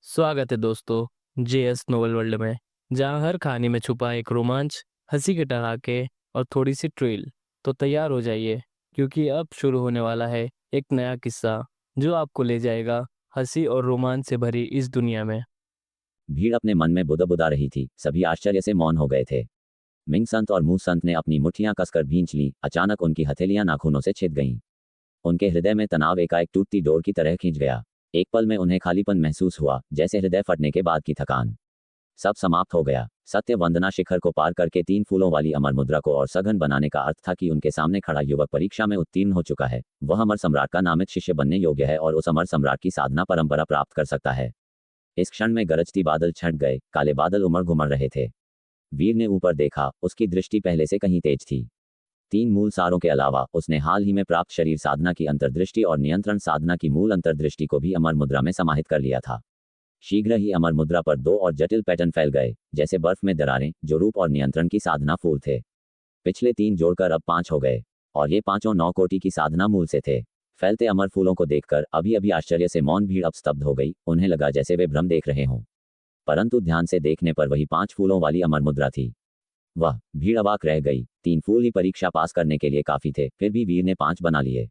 स्वागत है दोस्तों जेएस नोवेल वर्ल्ड में। जहां हर कहानी में छुपा एक रोमांच, हंसी के ठहाके और थोड़ी सी ट्रिल। तो तैयार हो जाइए, क्योंकि अब शुरू होने वाला है एक नया किस्सा जो आपको ले जाएगा हंसी और रोमांच से भरी इस दुनिया में। भीड़ अपने मन में बुदबुदा रही थी। सभी आश्चर्य से मौन हो गए थे। मिंग संत और मूस संत ने अपनी मुट्ठियां कसकर भींच लीं। अचानक उनकी हथेलियां नाखूनों से छिद गईं। उनके हृदय में तनाव एकाएक टूटती डोर की तरह खींच गया। एक पल में उन्हें खालीपन महसूस हुआ, जैसे हृदय फटने के बाद की थकान। सब समाप्त हो गया। सत्य वंदना शिखर को पार करके 3 फूलों वाली अमर मुद्रा को और सघन बनाने का अर्थ था कि उनके सामने खड़ा युवक परीक्षा में उत्तीर्ण हो चुका है। वह अमर सम्राट का नामित शिष्य बनने योग्य है और उस अमर सम्राट की साधना परंपरा प्राप्त कर सकता है। इस क्षण में गरजती बादल छंट गए। काले बादल उमड़ घुमड़ रहे थे। वीर ने ऊपर देखा। उसकी दृष्टि पहले से कहीं तेज थी। 3 मूल सारों के अलावा उसने हाल ही में प्राप्त शरीर साधना की अंतर्दृष्टि और नियंत्रण साधना की मूल अंतर्दृष्टि को भी अमर मुद्रा में समाहित कर लिया था। शीघ्र ही अमर मुद्रा पर 2 और जटिल पैटर्न फैल गए, जैसे बर्फ में दरारें, जो रूप और नियंत्रण की साधना फूल थे। पिछले 3 जोड़कर अब 5 हो गए, और ये पांचों 9 कोटि की साधना मूल से थे। फैलते अमर फूलों को देखकर अभी अभी आश्चर्य से मौन भीड़ अब स्तब्ध हो गई। उन्हें लगा जैसे वे भ्रम देख रहे हों, परंतु ध्यान से देखने पर वही 5 फूलों वाली अमर मुद्रा थी। वह भीड़ अवाक रह गई। 3 फूल ही परीक्षा पास करने के लिए काफी थे, फिर भी वीर ने 5 बना लिए।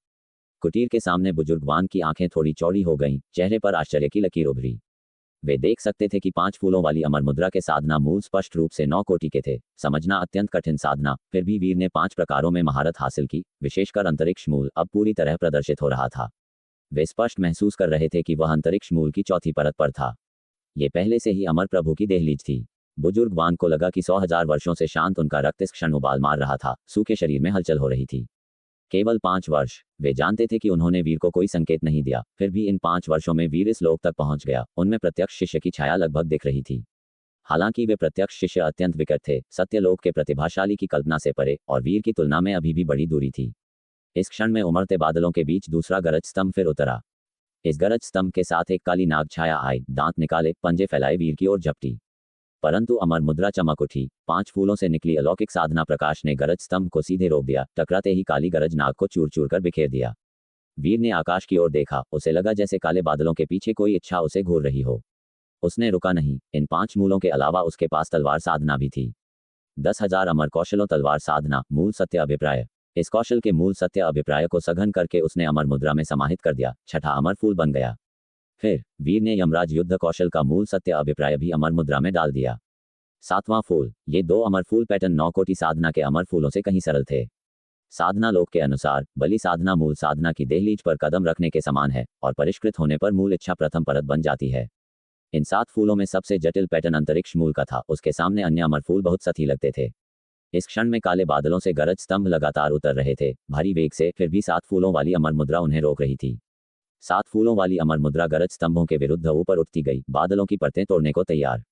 कुटीर के सामने बुजुर्ग वान की आंखें थोड़ी चौड़ी हो गईं, चेहरे पर आश्चर्य की लकीर उभरी। वे देख सकते थे कि 5 फूलों वाली अमर मुद्रा के साधना मूल स्पष्ट रूप से 9 कोटि के थे। समझना अत्यंत कठिन साधना, फिर भी वीर ने 5 प्रकारों में महारत हासिल की। विशेषकर अंतरिक्ष मूल अब पूरी तरह प्रदर्शित हो रहा था। वे स्पष्ट महसूस कर रहे थे कि वह अंतरिक्ष मूल की चौथी परत पर था। ये पहले से ही अमर प्रभु की दहलीज थी। बुजुर्ग वान को लगा कि 100,000 वर्षों से शांत उनका रक्त इस क्षण उबाल मार रहा था। सूखे शरीर में हलचल हो रही थी। केवल 5 वर्ष। वे जानते थे कि उन्होंने वीर को कोई संकेत नहीं दिया, फिर भी इन 5 वर्षों में वीर इस लोक तक पहुंच गया। उनमें प्रत्यक्ष शिष्य की छाया लगभग दिख रही थी। हालांकि वे प्रत्यक्ष शिष्य अत्यंत विकट थे, सत्यलोक के प्रतिभाशाली की कल्पना से परे, और वीर की तुलना में अभी भी बड़ी दूरी थी। इस क्षण में उमड़ते बादलों के बीच दूसरा गरज स्तंभ फिर उतरा। इस गरज स्तंभ के साथ एक काली नाग छाया आई, दांत निकाले, पंजे फैलाए वीर की ओर झपटी। परंतु अमर मुद्रा चमक उठी। 5 फूलों से निकली अलौकिक साधना प्रकाश ने गरज स्तंभ को सीधे रोक दिया। टकराते ही काली गरज नाग को चूर चूर कर बिखेर दिया। वीर ने आकाश की ओर देखा। उसे लगा जैसे काले बादलों के पीछे कोई इच्छा उसे घूर रही हो। उसने रुका नहीं। इन 5 मूलों के अलावा उसके पास तलवार साधना भी थी। 10,000 अमर कौशलों तलवार साधना मूल सत्य अभिप्राय। इस कौशल के मूल सत्य अभिप्राय को सघन करके उसने अमर मुद्रा में समाहित कर दिया। छठा अमर फूल बन गया। फिर वीर ने यमराज युद्ध कौशल का मूल सत्य अभिप्राय भी अमर मुद्रा में डाल दिया। 7वां फूल। ये 2 अमर फूल पैटर्न 9 कोटि साधना के अमर फूलों से कहीं सरल थे। साधना लोक के अनुसार बलि साधना मूल साधना की देहलीज पर कदम रखने के समान है, और परिष्कृत होने पर मूल इच्छा प्रथम परत बन जाती है। इन 7 फूलों में सबसे जटिल पैटर्न अंतरिक्ष मूल का था। उसके सामने अन्य अमर फूल बहुत सती लगते थे। इस क्षण में काले बादलों से गरज स्तंभ लगातार उतर रहे थे, भारी वेग से। फिर भी 7 फूलों वाली अमर मुद्रा उन्हें रोक रही थी। 7 फूलों वाली अमर मुद्रा गरज स्तंभों के विरुद्ध ऊपर उठती गई, बादलों की परतें तोड़ने को तैयार।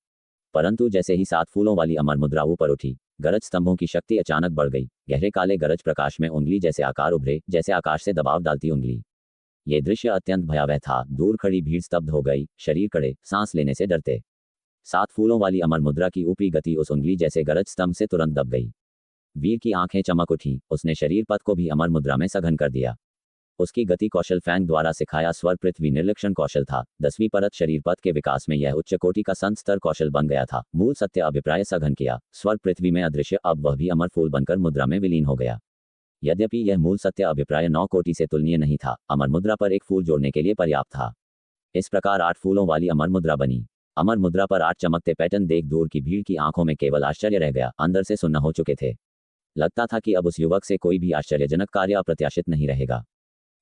परंतु जैसे ही 7 फूलों वाली अमर मुद्रा ऊपर उठी, गरज स्तंभों की शक्ति अचानक बढ़ गई। गहरे काले गरज प्रकाश में उंगली जैसे आकार उभरे, जैसे आकाश से दबाव डालती उंगली। ये दृश्य अत्यंत भयावह था। दूर खड़ी भीड़ स्तब्ध हो गई, शरीर कड़े, सांस लेने से डरते। 7 फूलों वाली अमर मुद्रा की ऊपरी गति उस उंगली जैसे गरज स्तंभ से तुरंत दब गई। वीर की आंखें चमक उठी। उसने शरीर पथ को भी अमर मुद्रा में सघन कर दिया। उसकी गति कौशल फैंग द्वारा सिखाया स्वर पृथ्वी निर्लक्षण कौशल था। 10वीं परत शरीर पथ के विकास में यह उच्च कोटि का संत स्तर कौशल बन गया था। मूल सत्य अभिप्राय सघन किया। स्वर पृथ्वी में अदृश्य, अब वह भी अमर फूल बनकर मुद्रा में विलीन हो गया। यद्यपि यह मूल सत्य अभिप्राय 9 कोटि से तुलनीय नहीं था, अमर मुद्रा पर एक फूल जोड़ने के लिए पर्याप्त था। इस प्रकार 8 फूलों वाली अमर मुद्रा बनी। अमर मुद्रा पर 8 चमकते पैटर्न देख दूर की भीड़ की आंखों में केवल आश्चर्य रह गया, अंदर से सुन्न हो चुके थे। लगता था कि अब उस युवक से कोई भी आश्चर्यजनक कार्य अप्रत्याशित नहीं रहेगा।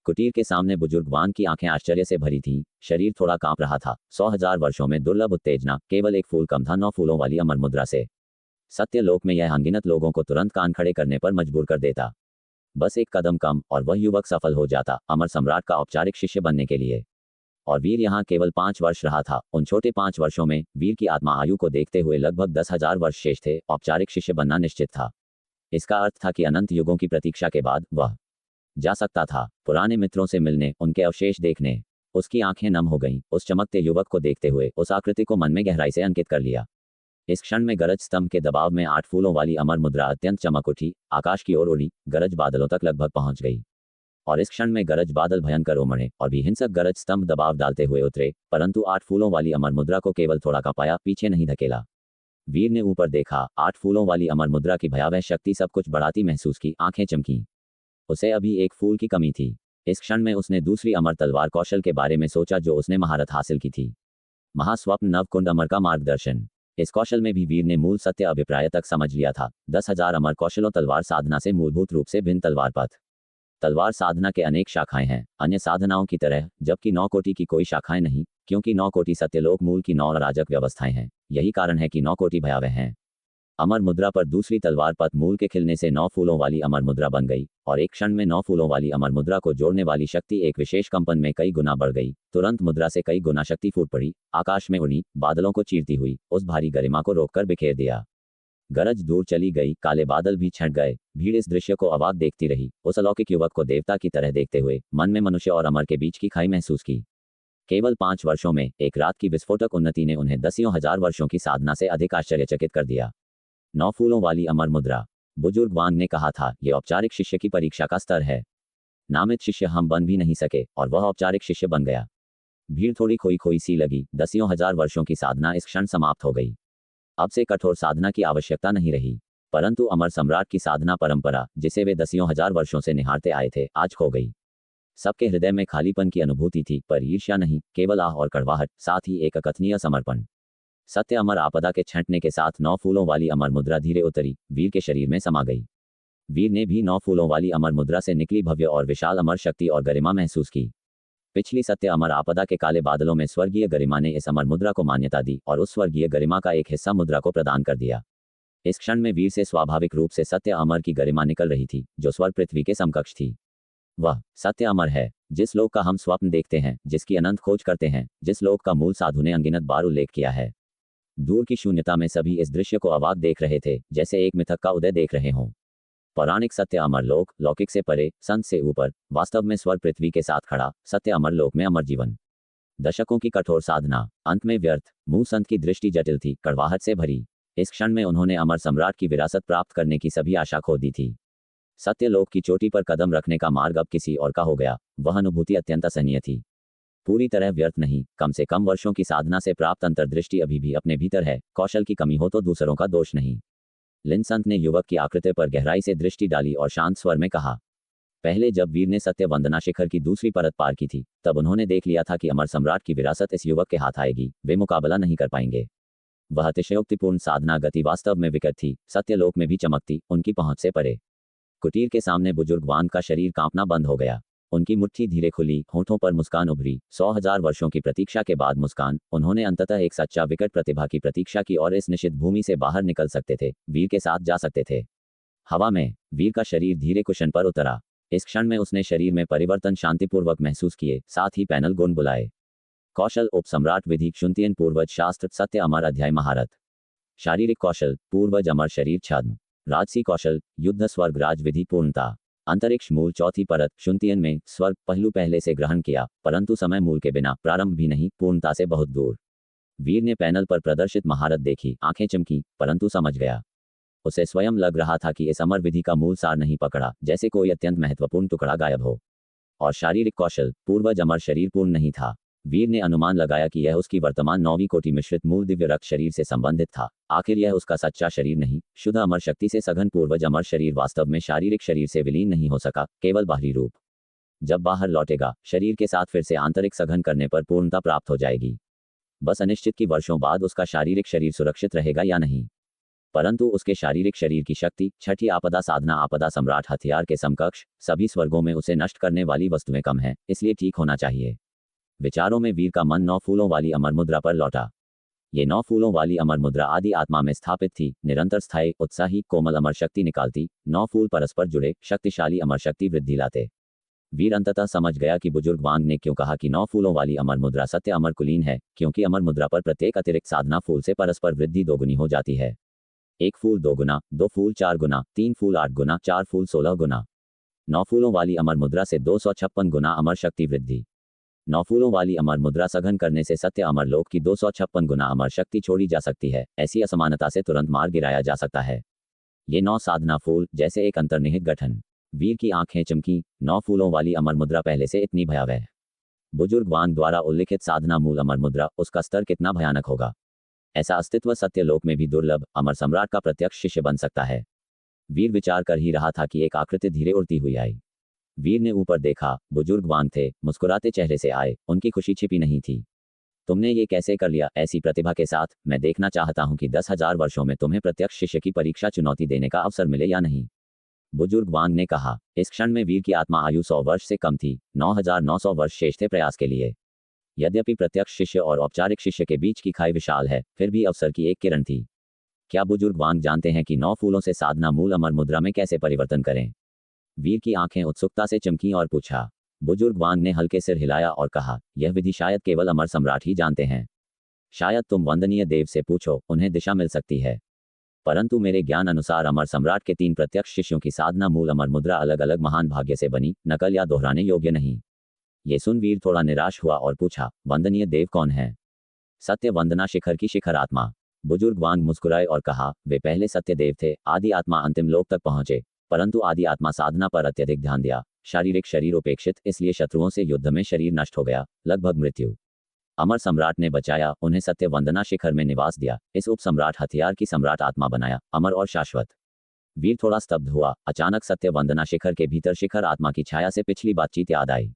कुटीर के सामने बुजुर्ग वान की आंखें आश्चर्य से भरी थीं। शरीर थोड़ा कांप रहा था। 100,000 वर्षों में दुर्लभ उत्तेजना। केवल एक फूल कम था 9 फूलों वाली अमर मुद्रा से। सत्य लोक में यह अनगिनत लोगों को तुरंत कान खड़े करने पर मजबूर कर देता। बस एक कदम कम और वह युवक सफल हो जाता, अमर सम्राट का औपचारिक शिष्य बनने के लिए। और वीर यहाँ केवल 5 वर्ष रहा था। उन छोटे 5 वर्षों में वीर की आत्मा आयु को देखते हुए लगभग 10,000 वर्ष शेष थे। औपचारिक शिष्य बनना निश्चित था। इसका अर्थ था कि अनंत युगों की प्रतीक्षा के बाद वह जा सकता था, पुराने मित्रों से मिलने, उनके अवशेष देखने। उसकी आंखें नम हो गईं। उस चमकते युवक को देखते हुए उस आकृति को मन में गहराई से अंकित कर लिया। इस क्षण में गरज स्तंभ के दबाव में 8 फूलों वाली अमर मुद्रा अत्यंत चमक उठी, आकाश की ओर उड़ी, गरज बादलों तक लगभग पहुंच गई। और इस क्षण में गरज बादल भयंकर उमड़े और भी हिंसक गरज स्तंभ दबाव डालते हुए उतरे, परंतु 8 फूलों वाली अमर मुद्रा को केवल थोड़ा कांपाया, पीछे नहीं धकेला। वीर ने ऊपर देखा, 8 फूलों वाली अमर मुद्रा की भयावह शक्ति सब कुछ बढ़ाती महसूस की, आंखें चमकी। उसे अभी एक फूल की कमी थी। इस क्षण में उसने दूसरी अमर तलवार कौशल के बारे में सोचा जो उसने महारत हासिल की थी। महास्वप्न नवकुंड अमर का मार्गदर्शन। इस कौशल में भी वीर ने मूल सत्य अभिप्राय तक समझ लिया था। 10,000 अमर कौशलों तलवार साधना से मूलभूत रूप से भिन्न तलवार पथ। तलवार साधना के अनेक शाखाएं हैं, अन्य साधनाओं की तरह, जबकि 9 कोटि की कोई शाखाएं नहीं, क्योंकि 9 कोटि सत्यलोक मूल की 9 अराजक व्यवस्थाएं हैं। यही कारण है कि 9 कोटि भयावह हैं। अमर मुद्रा पर दूसरी तलवार पथ मूल के खिलने से 9 फूलों वाली अमर मुद्रा बन गई और एक क्षण में 9 फूलों वाली अमर मुद्रा को जोड़ने वाली शक्ति एक विशेष कंपन में कई गुना बढ़ गई। तुरंत मुद्रा से कई गुना शक्ति फूट पड़ी, आकाश में उड़ी, बादलों को चीरती हुई उस भारी गरिमा को रोककर बिखेर दिया। गरज दूर चली गई, काले बादल भी छंट गए। भीड़ इस दृश्य को अवाक देखती रही, उस अलौकिक युवक को देवता की तरह देखते हुए मन में मनुष्य और अमर के बीच की खाई महसूस की। केवल 5 वर्षों में एक रात की विस्फोटक उन्नति ने उन्हें दसियों हजार वर्षों की साधना से अधिक आश्चर्यचकित कर दिया। 9 फूलों वाली अमर मुद्रा। बुजुर्ग वांग ने कहा था, यह औपचारिक शिष्य की परीक्षा का स्तर है। नामित शिष्य हम बन भी नहीं सके और वह औपचारिक शिष्य बन गया। भीड़ थोड़ी खोई खोई सी लगी। दसियों हजार वर्षों की साधना इस क्षण समाप्त हो गई। अब से कठोर साधना की आवश्यकता नहीं रही, परंतु अमर सम्राट की साधना परंपरा, जिसे वे दसियों हजार वर्षों से निहारते आए थे, आज खो गई। सबके हृदय में खालीपन की अनुभूति थी, पर ईर्ष्या नहीं, केवल आह और कड़वाहट, साथ ही एक अकथनीय समर्पण। सत्य अमर आपदा के छंटने के साथ 9 फूलों वाली अमर मुद्रा धीरे उतरी, वीर के शरीर में समा गई। वीर ने भी 9 फूलों वाली अमर मुद्रा से निकली भव्य और विशाल अमर शक्ति और गरिमा महसूस की। पिछली सत्य अमर आपदा के काले बादलों में स्वर्गीय गरिमा ने इस अमर मुद्रा को मान्यता दी और उस स्वर्गीय गरिमा का एक हिस्सा मुद्रा को प्रदान कर दिया। इस क्षण में वीर से स्वाभाविक रूप से सत्य अमर की गरिमा निकल रही थी, जो स्वर्ग पृथ्वी के समकक्ष थी। वह सत्य अमर है, जिस लोक का हम स्वप्न देखते हैं, जिसकी अनंत खोज करते हैं, जिस लोक का मूल साधु ने अनगिनत बार उल्लेख किया है। दूर की शून्यता में सभी इस दृश्य को अवाक देख रहे थे, जैसे एक मिथक का उदय देख रहे हों। पौराणिक सत्य अमर लोक, लौकिक से परे, संत से ऊपर, वास्तव में स्वर्ग पृथ्वी के साथ खड़ा, सत्य अमर लोक में अमर जीवन। दशकों की कठोर साधना अंत में व्यर्थ। मुंह संत की दृष्टि जटिल थी, कड़वाहट से भरी। इस क्षण में उन्होंने अमर सम्राट की विरासत प्राप्त करने की सभी आशा खो दी थी। सत्य लोक की चोटी पर कदम रखने का मार्ग अब किसी और का हो गया। वह अनुभूति अत्यंत असहनीय थी। पूरी तरह व्यर्थ नहीं, कम से कम वर्षों की साधना से प्राप्त अंतर्दृष्टि अभी भी अपने भीतर है। कौशल की कमी हो तो दूसरों का दोष नहीं। लिनसंत ने युवक की आकृति पर गहराई से दृष्टि डाली और शांत स्वर में कहा, पहले जब वीर ने सत्य वंदना शिखर की दूसरी परत पार की थी, तब उन्होंने देख लिया था कि अमर सम्राट की विरासत इस युवक के हाथ आएगी, वे मुकाबला नहीं कर पाएंगे। वह अतिशयोक्तिपूर्ण साधना गति वास्तव में विकट थी, सत्यलोक में भी चमकती, उनकी पहुंच से परे। कुटीर के सामने बुजुर्ग वान का शरीर कांपना बंद हो गया। उनकी मुट्ठी धीरे खुली, होठों पर मुस्कान उभरी। 100,000 वर्षों की प्रतीक्षा के बाद मुस्कान। उन्होंने अंततः एक सच्चा विकट प्रतिभा की प्रतीक्षा की और इस निषिद्ध भूमि से बाहर निकल सकते थे, वीर के साथ जा सकते थे। हवा में वीर का शरीर धीरे कुशन पर उतरा। इस क्षण में उसने शरीर में परिवर्तन शांतिपूर्वक महसूस किए, साथ ही पैनल गुण बुलाए। कौशल उप सम्राट विधि क्षुंतियन पूर्वज शास्त्र सत्य अमर अध्याय महारत। शारीरिक कौशल पूर्वज अमर शरीर छद्म। राजसी कौशल युद्ध स्वर्ग राज विधि पूर्णता। अंतरिक्ष मूल चौथी परत क्षुंतियन में स्वर्ग पहलू पहले से ग्रहण किया, परंतु समय मूल के बिना प्रारंभ भी नहीं, पूर्णता से बहुत दूर। वीर ने पैनल पर प्रदर्शित महारत देखी, आंखें चमकी, परंतु समझ गया। उसे स्वयं लग रहा था कि इस अमर विधि का मूल सार नहीं पकड़ा, जैसे कोई अत्यंत महत्वपूर्ण टुकड़ा गायब हो। और शारीरिक कौशल पूर्वज अमर शरीर पूर्ण नहीं था। वीर ने अनुमान लगाया कि यह उसकी वर्तमान 9वीं कोटि मिश्रित मूल दिव्य रक्त शरीर से संबंधित था। आखिर यह उसका सच्चा शरीर नहीं, शुद्ध अमर शक्ति से सघन पूर्वज अमर शरीर वास्तव में शारीरिक शरीर से विलीन नहीं हो सका, केवल बाहरी रूप। जब बाहर लौटेगा, शरीर के साथ फिर से आंतरिक सघन करने पर पूर्णता प्राप्त हो जाएगी। बस अनिश्चित कि वर्षों बाद उसका शारीरिक शरीर सुरक्षित रहेगा या नहीं, परंतु उसके शारीरिक शरीर की शक्ति, छठी आपदा साधना आपदा सम्राट हथियार के समकक्ष, सभी स्वर्गों में उसे नष्ट करने वाली वस्तुएं कम है, इसलिए ठीक होना चाहिए। विचारों में वीर का मन 9 फूलों वाली अमर मुद्रा पर लौटा। ये 9 फूलों वाली अमर मुद्रा आदि आत्मा में स्थापित थी, निरंतर स्थायी, उत्साही, कोमल अमर शक्ति निकालती। 9 फूल परस्पर जुड़े, शक्तिशाली अमर शक्ति वृद्धि लाते। वीर अंततः समझ गया कि बुजुर्ग वांग ने क्यों कहा कि 9 फूलों वाली अमर मुद्रा सत्य अमर कुलीन है, क्योंकि अमर मुद्रा पर प्रत्येक अतिरिक्त साधना फूल से परस्पर वृद्धि दोगुनी हो जाती है। 1 फूल 2 गुना, 2 फूल 4 गुना, 3 फूल 8 गुना, 4 फूल 16 गुना। 9 फूलों वाली अमर मुद्रा से 256 गुना अमर शक्ति वृद्धि। 9 फूलों वाली अमर मुद्रा सघन करने से सत्य अमर लोक की 256 गुना अमर शक्ति छोड़ी जा सकती है। ऐसी असमानता से तुरंत मार गिराया जा सकता है। ये 9 साधना फूल जैसे एक अंतर्निहित गठन। वीर की आंखें चमकी। 9 फूलों वाली अमर मुद्रा पहले से इतनी भयावह। बुजुर्ग वांग द्वारा उल्लिखित साधना मूल अमर मुद्रा, उसका स्तर कितना भयानक होगा। ऐसा अस्तित्व सत्यलोक में भी दुर्लभ। अमर सम्राट का प्रत्यक्ष शिष्य बन सकता है। वीर विचार कर ही रहा था कि एक आकृति धीरे उड़ती हुई आई। वीर ने ऊपर देखा। बुजुर्ग वांग थे, मुस्कुराते चेहरे से आए। उनकी खुशी छिपी नहीं थी। तुमने ये कैसे कर लिया ऐसी प्रतिभा के साथ? मैं देखना चाहता हूं कि 10,000 वर्षों में तुम्हें प्रत्यक्ष शिष्य की परीक्षा चुनौती देने का अवसर मिले या नहीं। बुजुर्ग वांग ने कहा। इस क्षण में वीर की आत्मा आयु 100 वर्ष से कम थी। 9,900 वर्ष शेष थे प्रयास के लिए। यद्यपि प्रत्यक्ष शिष्य और औपचारिक शिष्य के बीच की खाई विशाल है, फिर भी अवसर की एक किरण थी। क्या बुजुर्ग वांग जानते हैं कि 9 फूलों से साधना मूल अमर मुद्रा में कैसे परिवर्तन करें? वीर की आंखें उत्सुकता से चमकी और पूछा। बुजुर्ग वांग ने हल्के सिर हिलाया और कहा, यह विधि शायद केवल अमर सम्राट ही जानते हैं। शायद तुम वंदनीय देव से पूछो, उन्हें दिशा मिल सकती है। परंतु मेरे ज्ञान अनुसार अमर सम्राट के 3 प्रत्यक्ष शिष्यों की साधना मूल अमर मुद्रा अलग अलग महान भाग्य से बनी, नकल या दोहराने योग्य नहीं। ये सुन वीर थोड़ा निराश हुआ और पूछा, वंदनीय देव कौन है? सत्य वंदना शिखर की शिखर आत्मा। बुजुर्ग वांग मुस्कुराए और कहा, वे पहले सत्य देव थे। आदि आत्मा अंतिम लोक तक पहुंचे, परंतु आदि आत्मा साधना पर अत्यधिक ध्यान दिया। शारीरिक शरीर उपेक्षित, इसलिए शत्रुओं से युद्ध में शरीर नष्ट हो गया, लगभग मृत्यु। अमर सम्राट ने बचाया, उन्हें सत्य वंदना शिखर में निवास दिया। इस उप सम्राट हथियार की सम्राट आत्मा बनाया, अमर और शाश्वत। वीर थोड़ा स्तब्ध हुआ। अचानक सत्य वंदना शिखर के भीतर शिखर आत्मा की छाया से पिछली बातचीत याद आई।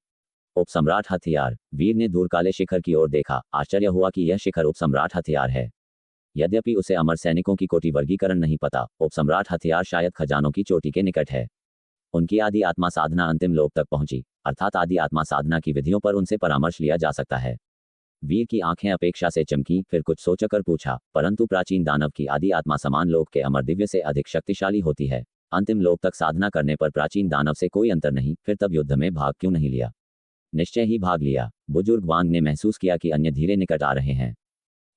उप सम्राट हथियार। वीर ने दूर काले शिखर की ओर देखा। आश्चर्य हुआ कि यह शिखर उप सम्राट हथियार है। यद्यपि उसे अमर सैनिकों की कोटि वर्गीकरण नहीं पता, उप सम्राट हथियार शायद खजानों की चोटी के निकट है। उनकी आदि आत्मा साधना अंतिम लोक तक पहुंची, अर्थात आदि आत्मा साधना की विधियों पर उनसे परामर्श लिया जा सकता है। वीर की आंखें अपेक्षा से चमकी, फिर कुछ सोचकर पूछा, परंतु प्राचीन दानव की आदि आत्मा समान लोक के अमर दिव्य से अधिक शक्तिशाली होती है। अंतिम लोक तक साधना करने पर प्राचीन दानव से कोई अंतर नहीं, फिर तब युद्ध में भाग क्यों नहीं लिया? निश्चय ही भाग लिया। बुजुर्ग वांग ने महसूस किया कि अन्य धीरे निकट आ रहे हैं।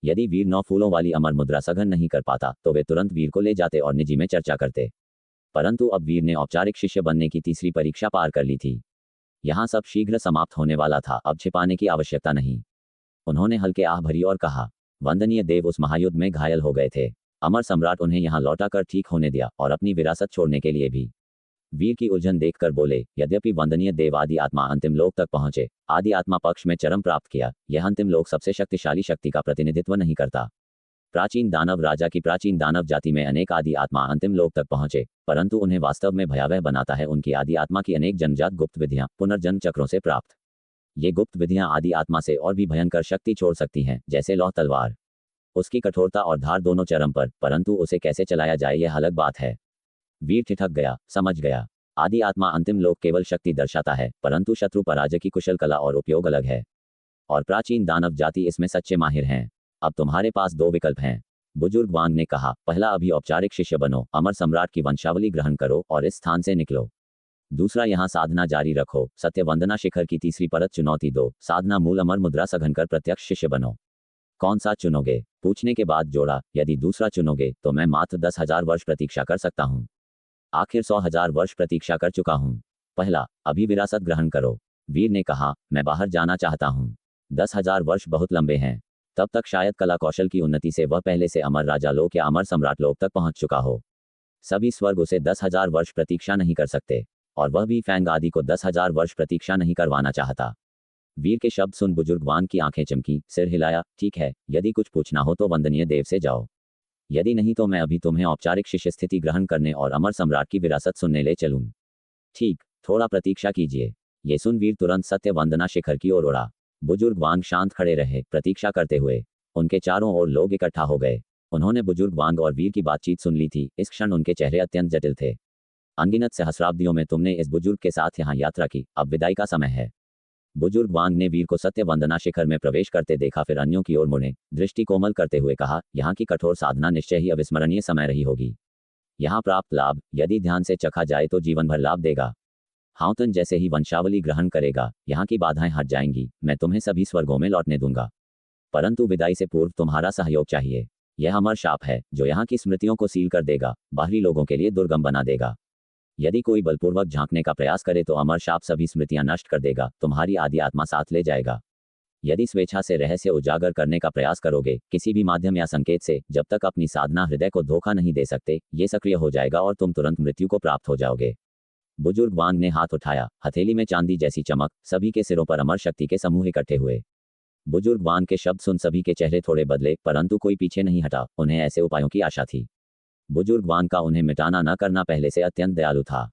यदि वीर 9 फूलों वाली अमर मुद्रा सघन नहीं कर पाता तो वे तुरंत वीर को ले जाते और निजी में चर्चा करते। परंतु अब वीर ने औपचारिक शिष्य बनने की तीसरी परीक्षा पार कर ली थी। यहाँ सब शीघ्र समाप्त होने वाला था, अब छिपाने की आवश्यकता नहीं। उन्होंने हल्के आह भरी और कहा, वंदनीय देव उस महायुद्ध में घायल हो गए थे। अमर सम्राट उन्हें यहाँ लौटाकर ठीक होने दिया और अपनी विरासत छोड़ने के लिए भी। वीर की उलझन देखकर बोले, यद्यपि वंदनीय देव आदि आत्मा अंतिम लोक तक पहुंचे, आदि आत्मा पक्ष में चरम प्राप्त किया, यह अंतिम लोक सबसे शक्तिशाली शक्ति का प्रतिनिधित्व नहीं करता। प्राचीन दानव राजा की प्राचीन दानव जाति में अनेक आदि आत्मा अंतिम लोक तक पहुंचे, परंतु उन्हें वास्तव में भयावह बनाता है उनकी आदि आत्मा की अनेक जन्मजात गुप्त विधियां, पुनर्जन्म चक्रों से प्राप्त। ये गुप्त विधियां आदि आत्मा से और भी भयंकर शक्ति छोड़ सकती हैं, जैसे लौह तलवार। उसकी कठोरता और धार दोनों चरम पर, परंतु उसे कैसे चलाया जाए यह अलग बात है। वीर ठिठक गया, समझ गया। आदि आत्मा अंतिम लोक केवल शक्ति दर्शाता है, परंतु शत्रु पराजय की कुशल कला और उपयोग अलग है। और प्राचीन दानव जाति इसमें सच्चे माहिर हैं। अब तुम्हारे पास 2 विकल्प हैं। बुजुर्ग वांग ने कहा, पहला, अभी औपचारिक शिष्य बनो, अमर सम्राट की वंशावली ग्रहण करो और इस स्थान से निकलो। दूसरा, यहाँ साधना जारी रखो, सत्य वंदना शिखर की तीसरी परत चुनौती दो, साधना मूल अमर मुद्रा सघन कर प्रत्यक्ष शिष्य बनो। कौन सा चुनोगे? पूछने के बाद जोड़ा, यदि दूसरा चुनोगे तो मैं मात्र 10,000 वर्ष प्रतीक्षा कर सकता हूँ। आखिर 100,000 वर्ष प्रतीक्षा कर चुका हूँ। पहला, अभी विरासत ग्रहण करो। वीर ने कहा, मैं बाहर जाना चाहता हूँ। 10,000 वर्ष बहुत लंबे हैं। तब तक शायद कला कौशल की उन्नति से वह पहले से अमर राजा लोक या अमर सम्राट लोक तक पहुंच चुका हो। सभी स्वर्ग उसे 10,000 वर्ष प्रतीक्षा नहीं कर सकते, और वह भी फैंग आदि को 10,000 वर्ष प्रतीक्षा नहीं करवाना चाहता। वीर के शब्द सुन बुजुर्ग वांग की आंखें चमकी, सिर हिलाया, ठीक है, यदि कुछ पूछना हो तो वंदनीय देव से जाओ, यदि नहीं तो मैं अभी तुम्हें औपचारिक शिष्य स्थिति ग्रहण करने और अमर सम्राट की विरासत सुनने ले चलूं। ठीक, थोड़ा प्रतीक्षा कीजिए। ये सुन वीर तुरंत सत्य वंदना शिखर की ओर उड़ा। बुजुर्ग वांग शांत खड़े रहे, प्रतीक्षा करते हुए। उनके चारों ओर लोग इकट्ठा हो गए। उन्होंने बुजुर्ग वांग और वीर की बातचीत सुन ली थी। इस क्षण उनके चेहरे अत्यंत जटिल थे। अनगिनत सहस्राब्दियों में तुमने इस बुजुर्ग के साथ यहाँ यात्रा की, अब विदाई का समय है। बुजुर्ग वांग ने वीर को सत्य वंदना शिखर में प्रवेश करते देखा, फिर अन्यों की ओर मुड़े, दृष्टि कोमल करते हुए कहा, यहाँ की कठोर साधना निश्चय ही अविस्मरणीय समय रही होगी। यहाँ प्राप्त लाभ यदि ध्यान से चखा जाए तो जीवन भर लाभ देगा। हाउतन जैसे ही वंशावली ग्रहण करेगा, यहाँ की बाधाएं हट जाएंगी, मैं तुम्हें सभी स्वर्गों में लौटने दूंगा। परंतु विदाई से पूर्व तुम्हारा सहयोग चाहिए। यह अमर शाप है जो यहाँ की स्मृतियों को सील कर देगा, बाहरी लोगों के लिए दुर्गम बना देगा। यदि कोई बलपूर्वक झांकने का प्रयास करे तो अमर शाप सभी स्मृतियां नष्ट कर देगा, तुम्हारी आदि आत्मा साथ ले जाएगा। यदि स्वेच्छा से रहस्य उजागर करने का प्रयास करोगे, किसी भी माध्यम या संकेत से, जब तक अपनी साधना हृदय को धोखा नहीं दे सकते, ये सक्रिय हो जाएगा और तुम तुरंत मृत्यु को प्राप्त हो जाओगे। बुजुर्ग वांग ने हाथ उठाया, हथेली में चांदी जैसी चमक, सभी के सिरों पर अमर शक्ति के समूह इकट्ठे हुए। बुजुर्ग वांग के शब्द सुन सभी के चेहरे थोड़े बदले, परंतु कोई पीछे नहीं हटा, उन्हें ऐसे उपायों की आशा थी। बुजुर्ग वांग का उन्हें मिटाना न करना पहले से अत्यंत दयालु था।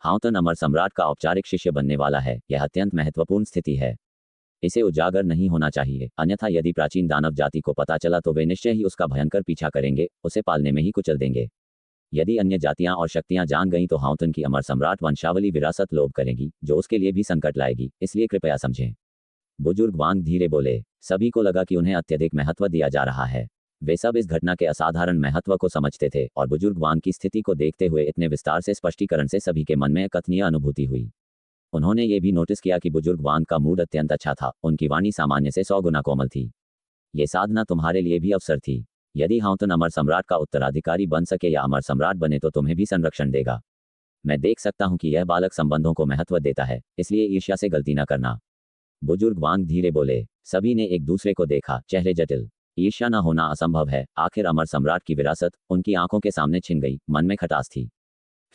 हाउतन अमर सम्राट का औपचारिक शिष्य बनने वाला है, यह अत्यंत महत्वपूर्ण स्थिति है। इसे उजागर नहीं होना चाहिए, अन्यथा यदि प्राचीन दानव जाति को पता चला तो वे निश्चय ही उसका भयंकर पीछा करेंगे, उसे पालने में ही कुचल देंगे। यदि अन्य जातियां और शक्तियां जान गईं तो हाउतन की अमर सम्राट वंशावली विरासत लोभ करेगी, जो उसके लिए भी संकट लाएगी, इसलिए कृपया समझें। बुजुर्ग वांग धीरे बोले। सभी को लगा कि उन्हें अत्यधिक महत्व दिया जा रहा है। वे सब इस घटना के असाधारण महत्व को समझते थे और बुजुर्ग वांग की स्थिति को देखते हुए इतने विस्तार से स्पष्टीकरण से सभी के मन में अकथनीय अनुभूति हुई। उन्होंने ये भी नोटिस किया कि बुजुर्ग वांग का मूड अत्यंत अच्छा था, उनकी वाणी सामान्य से 100 गुना कोमल थी। ये साधना तुम्हारे लिए भी अवसर थी। यदि हाउतन अमर सम्राट का उत्तराधिकारी बन सके या अमर सम्राट बने तो तुम्हें भी संरक्षण देगा। मैं देख सकता हूं कि यह बालक संबंधों को महत्व देता है, इसलिए ईर्ष्या से गलती न करना। बुजुर्ग वांग धीरे बोले। सभी ने एक दूसरे को देखा, चेहरे जटिल। ईर्ष्या न होना असंभव है, आखिर अमर सम्राट की विरासत उनकी आंखों के सामने छिन गई, मन में खटास थी।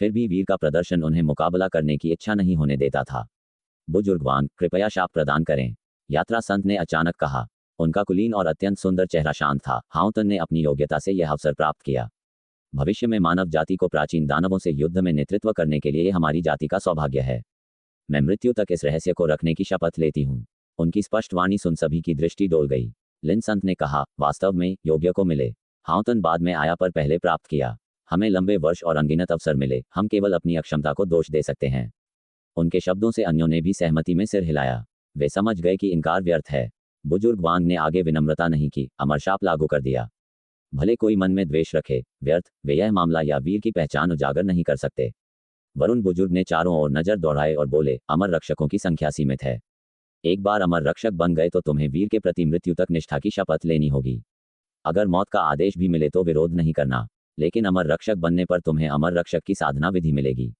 फिर भी वीर का प्रदर्शन उन्हें मुकाबला करने की इच्छा नहीं होने देता था। बुजुर्ग वांग, कृपया शाप प्रदान करें, यात्रा संत ने अचानक कहा। उनका कुलीन और अत्यंत सुंदर चेहरा शांत था। हाउतन ने अपनी योग्यता से यह अवसर प्राप्त किया। भविष्य में मानव जाति को प्राचीन दानवों से युद्ध में नेतृत्व करने के लिए हमारी जाति का सौभाग्य है। मैं मृत्यु तक इस रहस्य को रखने की शपथ लेती हूँ। उनकी स्पष्ट वाणी सुन सभी की दृष्टि डोल गई। लिन संत ने कहा, वास्तव में योग्य को मिले। हाउतन बाद में आया पर पहले प्राप्त किया। हमें लंबे वर्ष और अनगिनत अवसर मिले, हम केवल अपनी अक्षमता को दोष दे सकते हैं। उनके शब्दों से अन्यों ने भी सहमति में सिर हिलाया। वे समझ गए कि इनकार व्यर्थ है। बुजुर्ग वांग ने आगे विनम्रता नहीं की, अमर शाप लागू कर दिया। भले कोई मन में द्वेष रखे, व्यर्थ, वे यह मामला या वीर की पहचान उजागर नहीं कर सकते। वरुण बुजुर्ग ने चारों ओर नजर दौड़ाए और बोले, अमर रक्षकों की संख्या सीमित है। एक बार अमर रक्षक बन गए तो तुम्हें वीर के प्रति मृत्यु तक निष्ठा की शपथ लेनी होगी। अगर मौत का आदेश भी मिले तो विरोध नहीं करना, लेकिन अमर रक्षक बनने पर तुम्हें अमर रक्षक की साधना विधि मिलेगी।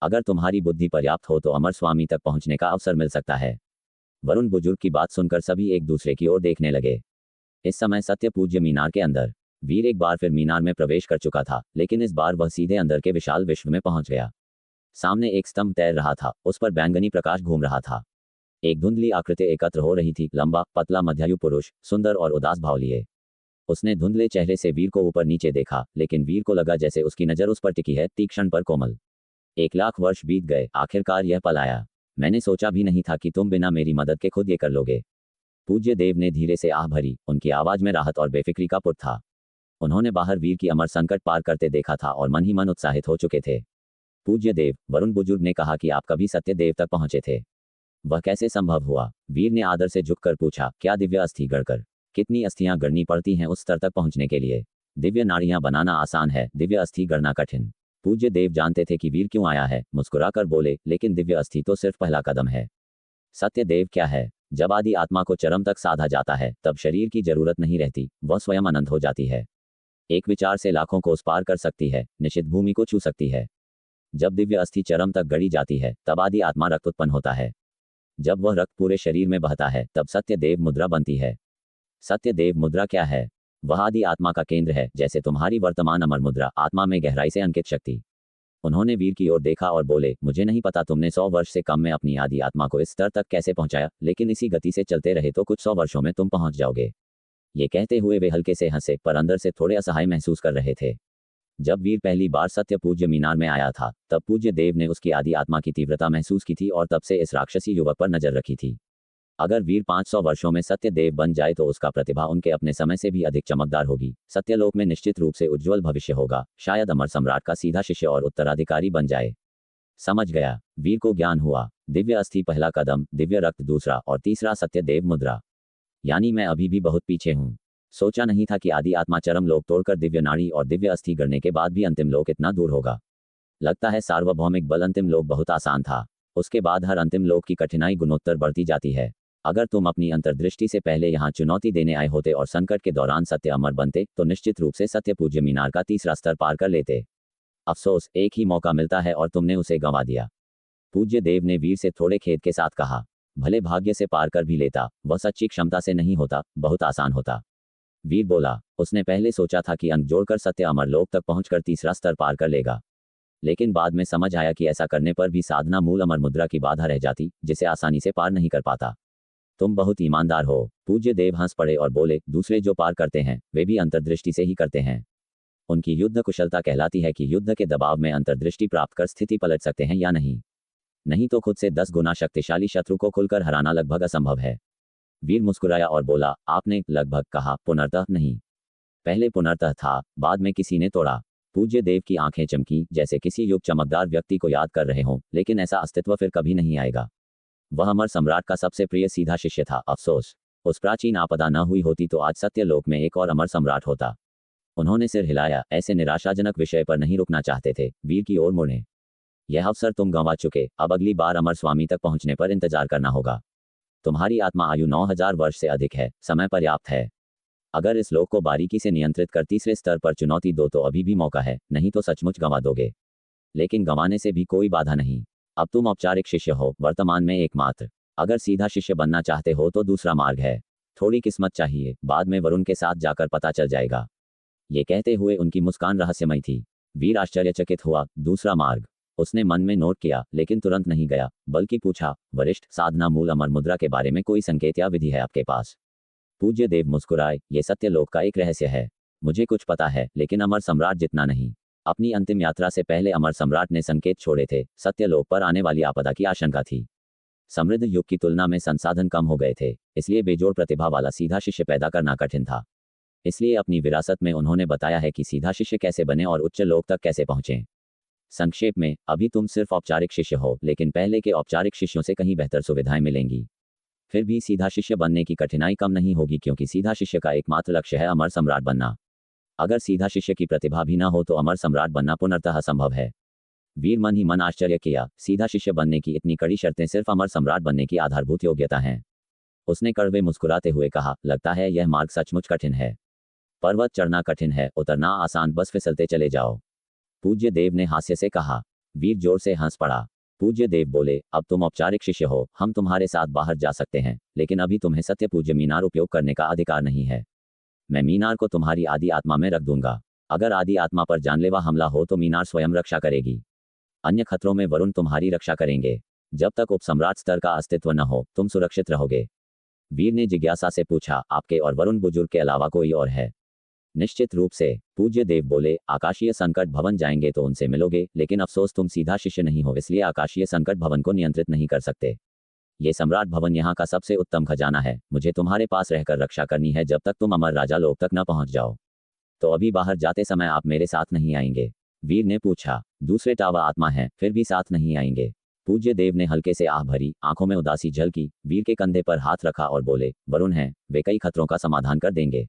अगर तुम्हारी बुद्धि पर्याप्त हो तो अमर स्वामी तक पहुंचने का अवसर मिल सकता है। वरुण बुजुर्ग की बात सुनकर सभी एक दूसरे की ओर देखने लगे। इस समय सत्य पूज्य मीनार के अंदर वीर एक बार फिर मीनार में प्रवेश कर चुका था, लेकिन इस बार वह सीधे अंदर के विशाल विश्व में पहुंच गया। सामने एक स्तंभ तैर रहा था, उस पर बैंगनी प्रकाश घूम रहा था। एक धुंधली आकृति एकत्र हो रही थी, लंबा, पतला, मध्यायु पुरुष, सुंदर और उदास भाव लिए। उसने धुंधले चेहरे से वीर को ऊपर नीचे देखा, लेकिन वीर को लगा जैसे उसकी नजर उस पर टिकी है, तीक्ष्ण पर कोमल। 1,00,000 वर्ष बीत गए, आखिरकार यह पल आया। मैंने सोचा भी नहीं था कि तुम बिना मेरी मदद के खुद ये कर लोगे। पूज्य देव ने धीरे से आह भरी, उनकी आवाज में राहत और बेफिक्री का पुट था। उन्होंने बाहर वीर की अमर संकट पार करते देखा था और मन ही मन उत्साहित हो चुके थे। पूज्य देव, वरुण बुजुर्ग ने कहा कि आप कभी सत्य देव तक पहुंचे थे। वह कैसे संभव हुआ? वीर ने आदर से झुककर पूछा। क्या दिव्य अस्थि गढ़कर? कितनी अस्थियां गढ़नी पड़ती हैं उस स्तर तक पहुंचने के लिए? दिव्य नाड़ियां बनाना आसान है, दिव्य अस्थि गढ़ना कठिन। पूज्य देव जानते थे कि वीर क्यों आया है, मुस्कुराकर बोले, लेकिन दिव्य अस्थि तो सिर्फ पहला कदम है। सत्य देव क्या है? जब आदि आत्मा को चरम तक साधा जाता है, तब शरीर की जरूरत नहीं रहती, वह स्वयं अनंत हो जाती है। एक विचार से लाखों को पार कर सकती है, निश्चित भूमि को छू सकती है। जब दिव्य अस्थि चरम तक गढ़ी जाती है, तब आदि आत्मा रक्त उत्पन्न होता है। जब वह रक्त पूरे शरीर में बहता है, तब सत्य देव मुद्रा बनती है। सत्य देव मुद्रा क्या है? वह आदि आत्मा का केंद्र है, जैसे तुम्हारी वर्तमान अमर मुद्रा, आत्मा में गहराई से अंकित शक्ति। उन्होंने वीर की ओर देखा और बोले, मुझे नहीं पता तुमने 100 वर्ष से कम में अपनी आदि आत्मा को इस स्तर तक कैसे पहुंचाया, लेकिन इसी गति से चलते रहे तो कुछ 100 वर्षों में तुम पहुंच जाओगे। ये कहते हुए वे हल्के से हंसे, पर अंदर से थोड़े असहाय महसूस कर रहे थे। जब वीर पहली बार सत्य पूज्य मीनार में आया था, तब पूज्य देव ने उसकी आदि आत्मा की तीव्रता महसूस की थी और तब से इस राक्षसी युवक पर नजर रखी थी। अगर वीर 500 वर्षों में सत्य देव बन जाए तो उसका प्रतिभा उनके अपने समय से भी अधिक चमकदार होगी। सत्यलोक में निश्चित रूप से उज्जवल भविष्य होगा, शायद अमर सम्राट का सीधा शिष्य और उत्तराधिकारी बन जाए। समझ गया। वीर को ज्ञान हुआ। दिव्य अस्थि पहला कदम, दिव्य रक्त दूसरा और तीसरा सत्य देव मुद्रा। यानी मैं अभी भी बहुत पीछे हूँ। सोचा नहीं था कि आदि आत्मा चरम लोक तोड़कर दिव्य नाड़ी और दिव्य अस्थि गढ़ने के बाद भी अंतिम लोक इतना दूर होगा। लगता है सार्वभौमिक बल अंतिम लोक बहुत आसान था, उसके बाद हर अंतिम लोक की कठिनाई गुणोत्तर बढ़ती जाती है। अगर तुम अपनी अंतर्दृष्टि से पहले यहाँ चुनौती देने आए होते और संकट के दौरान सत्य अमर बनते, तो निश्चित रूप से सत्य पूज्य मीनार का तीसरा स्तर पार कर लेते। अफसोस, एक ही मौका मिलता है और तुमने उसे गंवा दिया। पूज्य देव ने वीर से थोड़े खेद के साथ कहा। भले भाग्य से पार कर भी लेता, वह सच्ची क्षमता से नहीं होता, बहुत आसान होता। वीर बोला। उसने पहले सोचा था कि अंक जोड़कर सत्य अमर लोक तक पहुंचकर तीसरा स्तर पार कर लेगा। लेकिन बाद में समझ आया कि ऐसा करने पर भी साधना मूल अमर मुद्रा की बाधा रह जाती, जिसे आसानी से पार नहीं कर पाता। तुम बहुत ईमानदार हो। पूज्य देव हंस पड़े और बोले, दूसरे जो पार करते हैं वे भी अंतर्दृष्टि से ही करते हैं। उनकी युद्ध कुशलता कहलाती है कि युद्ध के दबाव में अंतर्दृष्टि प्राप्त कर स्थिति पलट सकते हैं या नहीं। नहीं तो खुद से 10 गुना शक्तिशाली शत्रु को खुलकर हराना लगभग असंभव है। वीर मुस्कुराया और बोला, आपने लगभग कहा, पुनर्तः नहीं। पहले पुनर्तः था, बाद में किसी ने तोड़ा। पूज्य देव की आंखें चमकी, जैसे किसी युग चमकदार व्यक्ति को याद कर रहे हों, लेकिन ऐसा अस्तित्व फिर कभी नहीं आएगा। वह अमर सम्राट का सबसे प्रिय सीधा शिष्य था। अफसोस, उस प्राचीन आपदा न हुई होती तो आज सत्यलोक में एक और अमर सम्राट होता। उन्होंने सिर हिलाया, ऐसे निराशाजनक विषय पर नहीं रुकना चाहते थे। वीर की ओर मुड़े। यह अवसर तुम गंवा चुके, अब अगली बार अमर स्वामी तक पहुंचने पर इंतजार करना होगा। तुम्हारी आत्मा आयु 9000 वर्ष से अधिक है, समय पर्याप्त है। अगर इस लोक को बारीकी से नियंत्रित कर तीसरे स्तर पर चुनौती दो तो अभी भी मौका है, नहीं तो सचमुच गंवा दोगे। लेकिन गंवाने से भी कोई बाधा नहीं। अब तुम औपचारिक शिष्य हो, वर्तमान में एकमात्र। अगर सीधा शिष्य बनना चाहते हो तो दूसरा मार्ग है। थोड़ी किस्मत चाहिए, बाद में वरुण के साथ जाकर पता चल जाएगा। ये कहते हुए उनकी मुस्कान रहस्यमयी थी। वीर आश्चर्यचकित हुआ। दूसरा मार्ग? उसने मन में नोट किया, लेकिन तुरंत नहीं गया, बल्कि पूछा, वरिष्ठ, साधना मूल अमर मुद्रा के बारे में कोई संकेत या विधि है आपके पास? पूज्य देव मुस्कुराए, ये सत्यलोक का एक रहस्य है। मुझे कुछ पता है, लेकिन अमर सम्राट जितना नहीं। अपनी अंतिम यात्रा से पहले अमर सम्राट ने संकेत छोड़े थे। सत्यलोक पर आने वाली आपदा की आशंका थी। समृद्ध युग की तुलना में संसाधन कम हो गए थे, इसलिए बेजोड़ प्रतिभा वाला सीधा शिष्य पैदा करना कठिन था। इसलिए अपनी विरासत में उन्होंने बताया है कि सीधा शिष्य कैसे बने और उच्च लोक तक कैसे पहुंचे। संक्षेप में, अभी तुम सिर्फ औपचारिक शिष्य हो, लेकिन पहले के औपचारिक शिष्यों से कहीं बेहतर सुविधाएं मिलेंगी। फिर भी सीधा शिष्य बनने की कठिनाई कम नहीं होगी, क्योंकि सीधा शिष्य का एकमात्र लक्ष्य है अमर सम्राट बनना। अगर सीधा शिष्य की प्रतिभा भी न हो तो अमर सम्राट बनना पूर्णतः असंभव है। वीर मन ही मन आश्चर्य किया। सीधा शिष्य बनने की इतनी कड़ी शर्तें सिर्फ अमर सम्राट बनने की आधारभूत योग्यता हैं। उसने कड़वे मुस्कुराते हुए कहा, लगता है यह मार्ग सचमुच कठिन है। पर्वत चढ़ना कठिन है, उतरना आसान, बस फिसलते चले जाओ। पूज्य देव ने हास्य से कहा। वीर जोर से हंस पड़ा। पूज्य देव बोले, अब तुम औपचारिक शिष्य हो, हम तुम्हारे साथ बाहर जा सकते हैं, लेकिन अभी तुम्हें सत्य पूज्य मीनार उपयोग करने का अधिकार नहीं है। मैं मीनार को तुम्हारी आदि आत्मा में रख दूंगा। अगर आदि आत्मा पर जानलेवा हमला हो तो मीनार स्वयं रक्षा करेगी। अन्य खतरों में वरुण तुम्हारी रक्षा करेंगे। जब तक उपसम्राट स्तर का अस्तित्व न हो, तुम सुरक्षित रहोगे। वीर ने जिज्ञासा से पूछा, आपके और वरुण बुजुर्ग के अलावा कोई और है? निश्चित रूप से, पूज्य देव बोले। आकाशीय संकट भवन जाएंगे तो उनसे मिलोगे, लेकिन अफसोस तुम सीधा शिष्य नहीं हो, इसलिए आकाशीय संकट भवन को नियंत्रित नहीं कर सकते। ये सम्राट भवन यहाँ का सबसे उत्तम खजाना है। मुझे तुम्हारे पास रहकर रक्षा करनी है जब तक तुम अमर राजा लोक तक न पहुंच जाओ। तो अभी बाहर जाते समय आप मेरे साथ नहीं आएंगे? वीर ने पूछा। दूसरे टावा आत्मा है, फिर भी साथ नहीं आएंगे। पूज्य देव ने हल्के से आह भरी, आंखों में उदासी झलकी। वीर के कंधे पर हाथ रखा और बोले, वरुण हैं, वे कई खतरों का समाधान कर देंगे।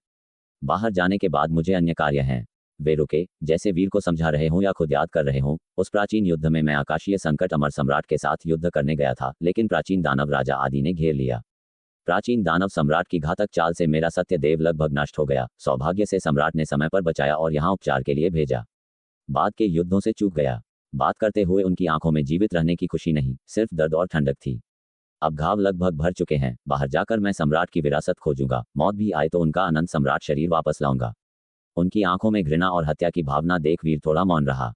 बाहर जाने के बाद मुझे अन्य कार्य हैं। वे रुके, जैसे वीर को समझा रहे हों या खुद याद कर रहे हों। उस प्राचीन युद्ध में मैं आकाशीय संकट अमर सम्राट के साथ युद्ध करने गया था, लेकिन प्राचीन दानव राजा आदि ने घेर लिया। प्राचीन दानव सम्राट की घातक चाल से मेरा सत्य देव लगभग नष्ट हो गया। सौभाग्य से सम्राट ने समय पर बचाया और यहाँ उपचार के लिए भेजा। बाद के युद्धों से चूक गया। बात करते हुए उनकी आंखों में जीवित रहने की खुशी नहीं, सिर्फ दर्द और ठंडक थी। अब घाव लगभग भर चुके हैं। बाहर जाकर मैं सम्राट की विरासत खोजूंगा। मौत भी आए तो उनका अनंत सम्राट शरीर वापस लाऊंगा। उनकी आंखों में घृणा और हत्या की भावना देख वीर थोड़ा मौन रहा।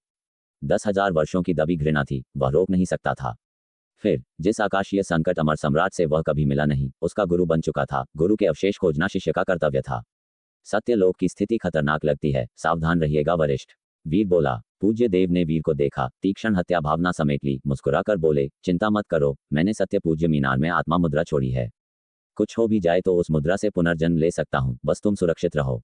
10,000 वर्षों की दबी घृणा थी, वह रोक नहीं सकता था। फिर जिस आकाशीय संकट अमर सम्राट से वह कभी मिला नहीं, उसका गुरु बन चुका था। गुरु के अवशेष खोजना शिष्य का कर्तव्य था। सत्यलोक की स्थिति खतरनाक लगती है, सावधान रहिएगा वरिष्ठ, वीर बोला। पूज्य देव ने वीर को देखा, तीक्ष्ण हत्या भावना समेट ली, मुस्कुराकर बोले, चिंता मत करो, मैंने सत्य पूज्य मीनार में आत्मा मुद्रा छोड़ी है। कुछ हो भी जाए तो उस मुद्रा से पुनर्जन्म ले सकता हूँ, बस तुम सुरक्षित रहो।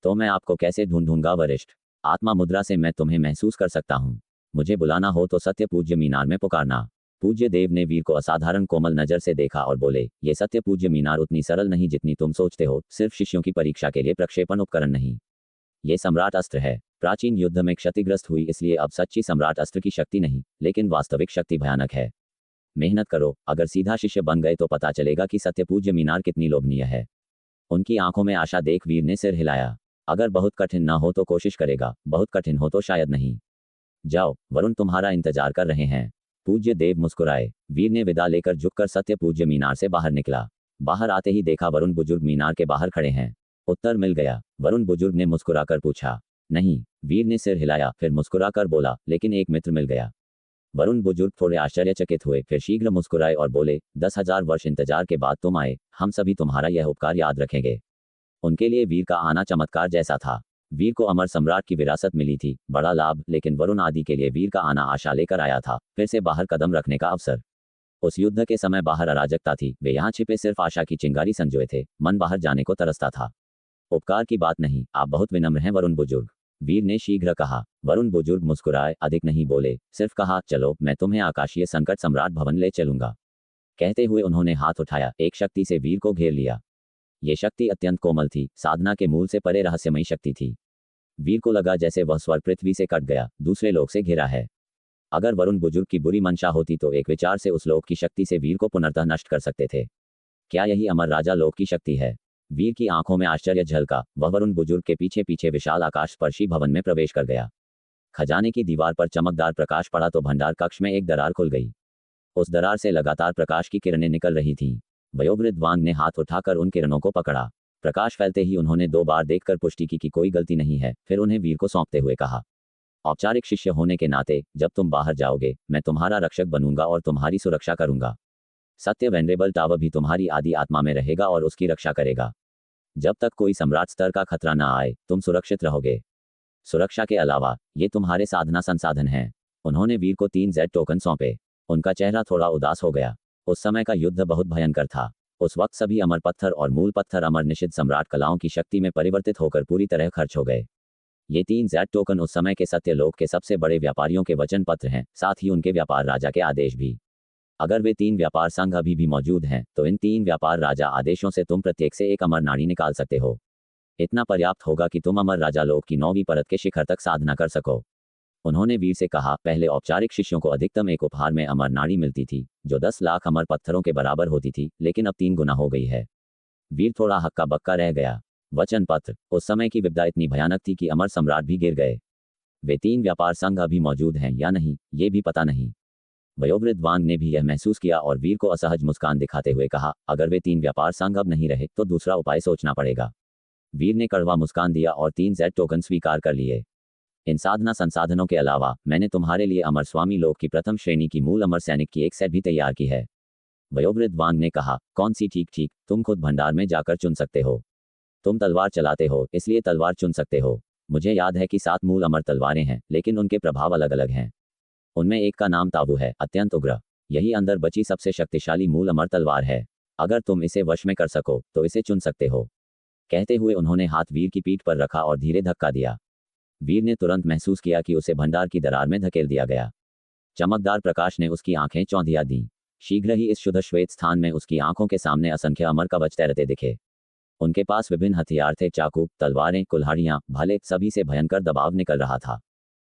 तो मैं आपको कैसे ढूंढूंगा वरिष्ठ? आत्मा मुद्रा से मैं तुम्हें महसूस कर सकता हूँ। मुझे बुलाना हो तो सत्य पूज्य मीनार में पुकारना। पूज्य देव ने वीर को असाधारण कोमल नजर से देखा और बोले, ये सत्य पूज्य मीनार उतनी सरल नहीं जितनी तुम सोचते हो। सिर्फ शिष्यों की परीक्षा के लिए प्रक्षेपण उपकरण नहीं, ये सम्राट अस्त्र है। प्राचीन युद्ध में क्षतिग्रस्त हुई, इसलिए अब सच्ची सम्राट अस्त्र की शक्ति नहीं, लेकिन वास्तविक शक्ति भयानक है। मेहनत करो, अगर सीधा शिष्य बन गए तो पता चलेगा कि सत्य पूज्य मीनार कितनी लोभनीय है। उनकी आंखों में आशा देख वीर ने सिर हिलाया। अगर बहुत कठिन ना हो तो कोशिश करेगा, बहुत कठिन हो तो शायद नहीं। जाओ, वरुण तुम्हारा इंतजार कर रहे हैं। पूज्य देव मुस्कुराए। वीर ने विदा लेकर झुककर सत्य पूज्य मीनार से बाहर निकला। बाहर आते ही देखा वरुण बुजुर्ग मीनार के बाहर खड़े हैं। उत्तर मिल गया। वरुण बुजुर्ग ने मुस्कुराकर पूछा, नहीं, वीर ने सिर हिलाया, फिर मुस्कुराकर बोला, लेकिन एक मित्र मिल गया। वरुण बुजुर्ग थोड़े आश्चर्यचकित हुए, फिर शीघ्र मुस्कुराए और बोले, 10,000 वर्ष इंतजार के बाद तुम आए, हम सभी तुम्हारा यह उपकार याद रखेंगे। उनके लिए वीर का आना चमत्कार जैसा था। वीर को अमर सम्राट की विरासत मिली थी, बड़ा लाभ, लेकिन वरुण आदि के लिए वीर का आना आशा लेकर आया था, फिर से बाहर कदम रखने का अवसर। उस युद्ध के समय बाहर अराजकता थी, वे यहाँ छिपे सिर्फ आशा की चिंगारी संजोए थे, मन बाहर जाने को तरसता था। उपकार की बात नहीं, आप बहुत विनम्र हैं वरुण बुजुर्ग, वीर ने शीघ्र कहा। वरुण बुजुर्ग मुस्कुराए, अधिक नहीं बोले, सिर्फ कहा, चलो मैं तुम्हें आकाशीय संकट सम्राट भवन ले चलूंगा। कहते हुए उन्होंने हाथ उठाया, एक शक्ति से वीर को घेर लिया। ये शक्ति अत्यंत कोमल थी, साधना के मूल से परे रहस्यमयी शक्ति थी। वीर को लगा जैसे वह स्वर्ग पृथ्वी से कट गया, दूसरे लोक से घिरा है। अगर वरुण बुजुर्ग की बुरी मंशा होती तो एक विचार से उस लोक की शक्ति से वीर को पुनर्तः नष्ट कर सकते थे। क्या यही अमर राजा लोक की शक्ति है? वीर की आंखों में आश्चर्य झलका, वह वरुण बुजुर्ग के पीछे पीछे विशाल आकाश स्पर्शी भवन में प्रवेश कर गया। खजाने की दीवार पर चमकदार प्रकाश पड़ा तो भंडार कक्ष में एक दरार खुल गई। उस दरार से लगातार प्रकाश की किरणें निकल रही थीं। वयोवृद्ध वांग ने हाथ उठाकर उन किरणों को पकड़ा। प्रकाश फैलते ही उन्होंने 2 बार देखकर पुष्टि की कि कोई गलती नहीं है, फिर उन्हें वीर को सौंपते हुए कहा, औपचारिक शिष्य होने के नाते जब तुम बाहर जाओगे, मैं तुम्हारा रक्षक बनूंगा और तुम्हारी सुरक्षा करूंगा। सत्य वेनरेबल टावर भी तुम्हारी आदि आत्मा में रहेगा और उसकी रक्षा करेगा। जब तक कोई सम्राट स्तर का खतरा न आए, तुम सुरक्षित रहोगे। सुरक्षा के अलावा ये तुम्हारे साधना संसाधन हैं। उन्होंने वीर को 3 Z टोकन सौंपे। उनका चेहरा थोड़ा उदास हो गया। उस समय का युद्ध बहुत भयंकर था। उस वक्त सभी अमर पत्थर और मूल पत्थर अमर निषिद्ध सम्राट कलाओं की शक्ति में परिवर्तित होकर पूरी तरह खर्च हो गए। ये 3 Z टोकन उस समय के सत्य लोक के सबसे बड़े व्यापारियों के वचन पत्र हैं, साथ ही उनके व्यापार राजा के आदेश भी। अगर वे 3 व्यापार संघ अभी भी मौजूद हैं, तो इन 3 व्यापार राजा आदेशों से तुम प्रत्येक से एक अमर नाड़ी निकाल सकते हो। इतना पर्याप्त होगा कि तुम अमर राजा लोक की 9वीं परत के शिखर तक साधना कर सको। उन्होंने वीर से कहा, पहले औपचारिक शिष्यों को अधिकतम एक उपहार में अमर नाड़ी मिलती थी, जो 10 लाख अमर पत्थरों के बराबर होती थी, लेकिन अब 3 गुना हो गई है। वीर थोड़ा हक्का बक्का रह गया। वचन पत्र, उस समय की विपदा इतनी भयानक थी कि अमर सम्राट भी गिर गए। वे 3 व्यापार संघ अभी मौजूद हैं या नहीं, ये भी पता नहीं। वयोवृद्ध वांग ने भी यह महसूस किया और वीर को असहज मुस्कान दिखाते हुए कहा, अगर वे 3 व्यापार संघ अब नहीं रहे तो दूसरा उपाय सोचना पड़ेगा। वीर ने कड़वा मुस्कान दिया और 3 Z टोकन स्वीकार कर लिए। इन साधना संसाधनों के अलावा मैंने तुम्हारे लिए अमर स्वामी लोक की प्रथम श्रेणी की मूल अमर सैनिक की एक सेट भी तैयार की है। वयोवृद्ध वांग ने कहा, कौन सी? ठीक ठीक, तुम खुद भंडार में जाकर चुन सकते हो। तुम तलवार चलाते हो, इसलिए तलवार चुन सकते हो। मुझे याद है कि 7 मूल अमर तलवारें हैं, लेकिन उनके प्रभाव अलग अलग हैं। उनमें एक का नाम ताबू है, अत्यंत उग्र। यही अंदर बची सबसे शक्तिशाली मूल अमर तलवार है। अगर तुम इसे वश में कर सको तो इसे चुन सकते हो। कहते हुए उन्होंने हाथ वीर की पीठ पर रखा और धीरे धक्का दिया। वीर ने तुरंत महसूस किया कि उसे भंडार की दरार में धकेल दिया गया। चमकदार प्रकाश ने उसकी आंखें चौंधिया दी। शीघ्र ही इस शुद्ध श्वेत स्थान में उसकी आंखों के सामने असंख्य अमर कवच तैरते दिखे। उनके पास विभिन्न हथियार थे, चाकू, तलवारें, कुल्हाड़ियां, भाले, सभी से भयंकर दबाव निकल रहा था।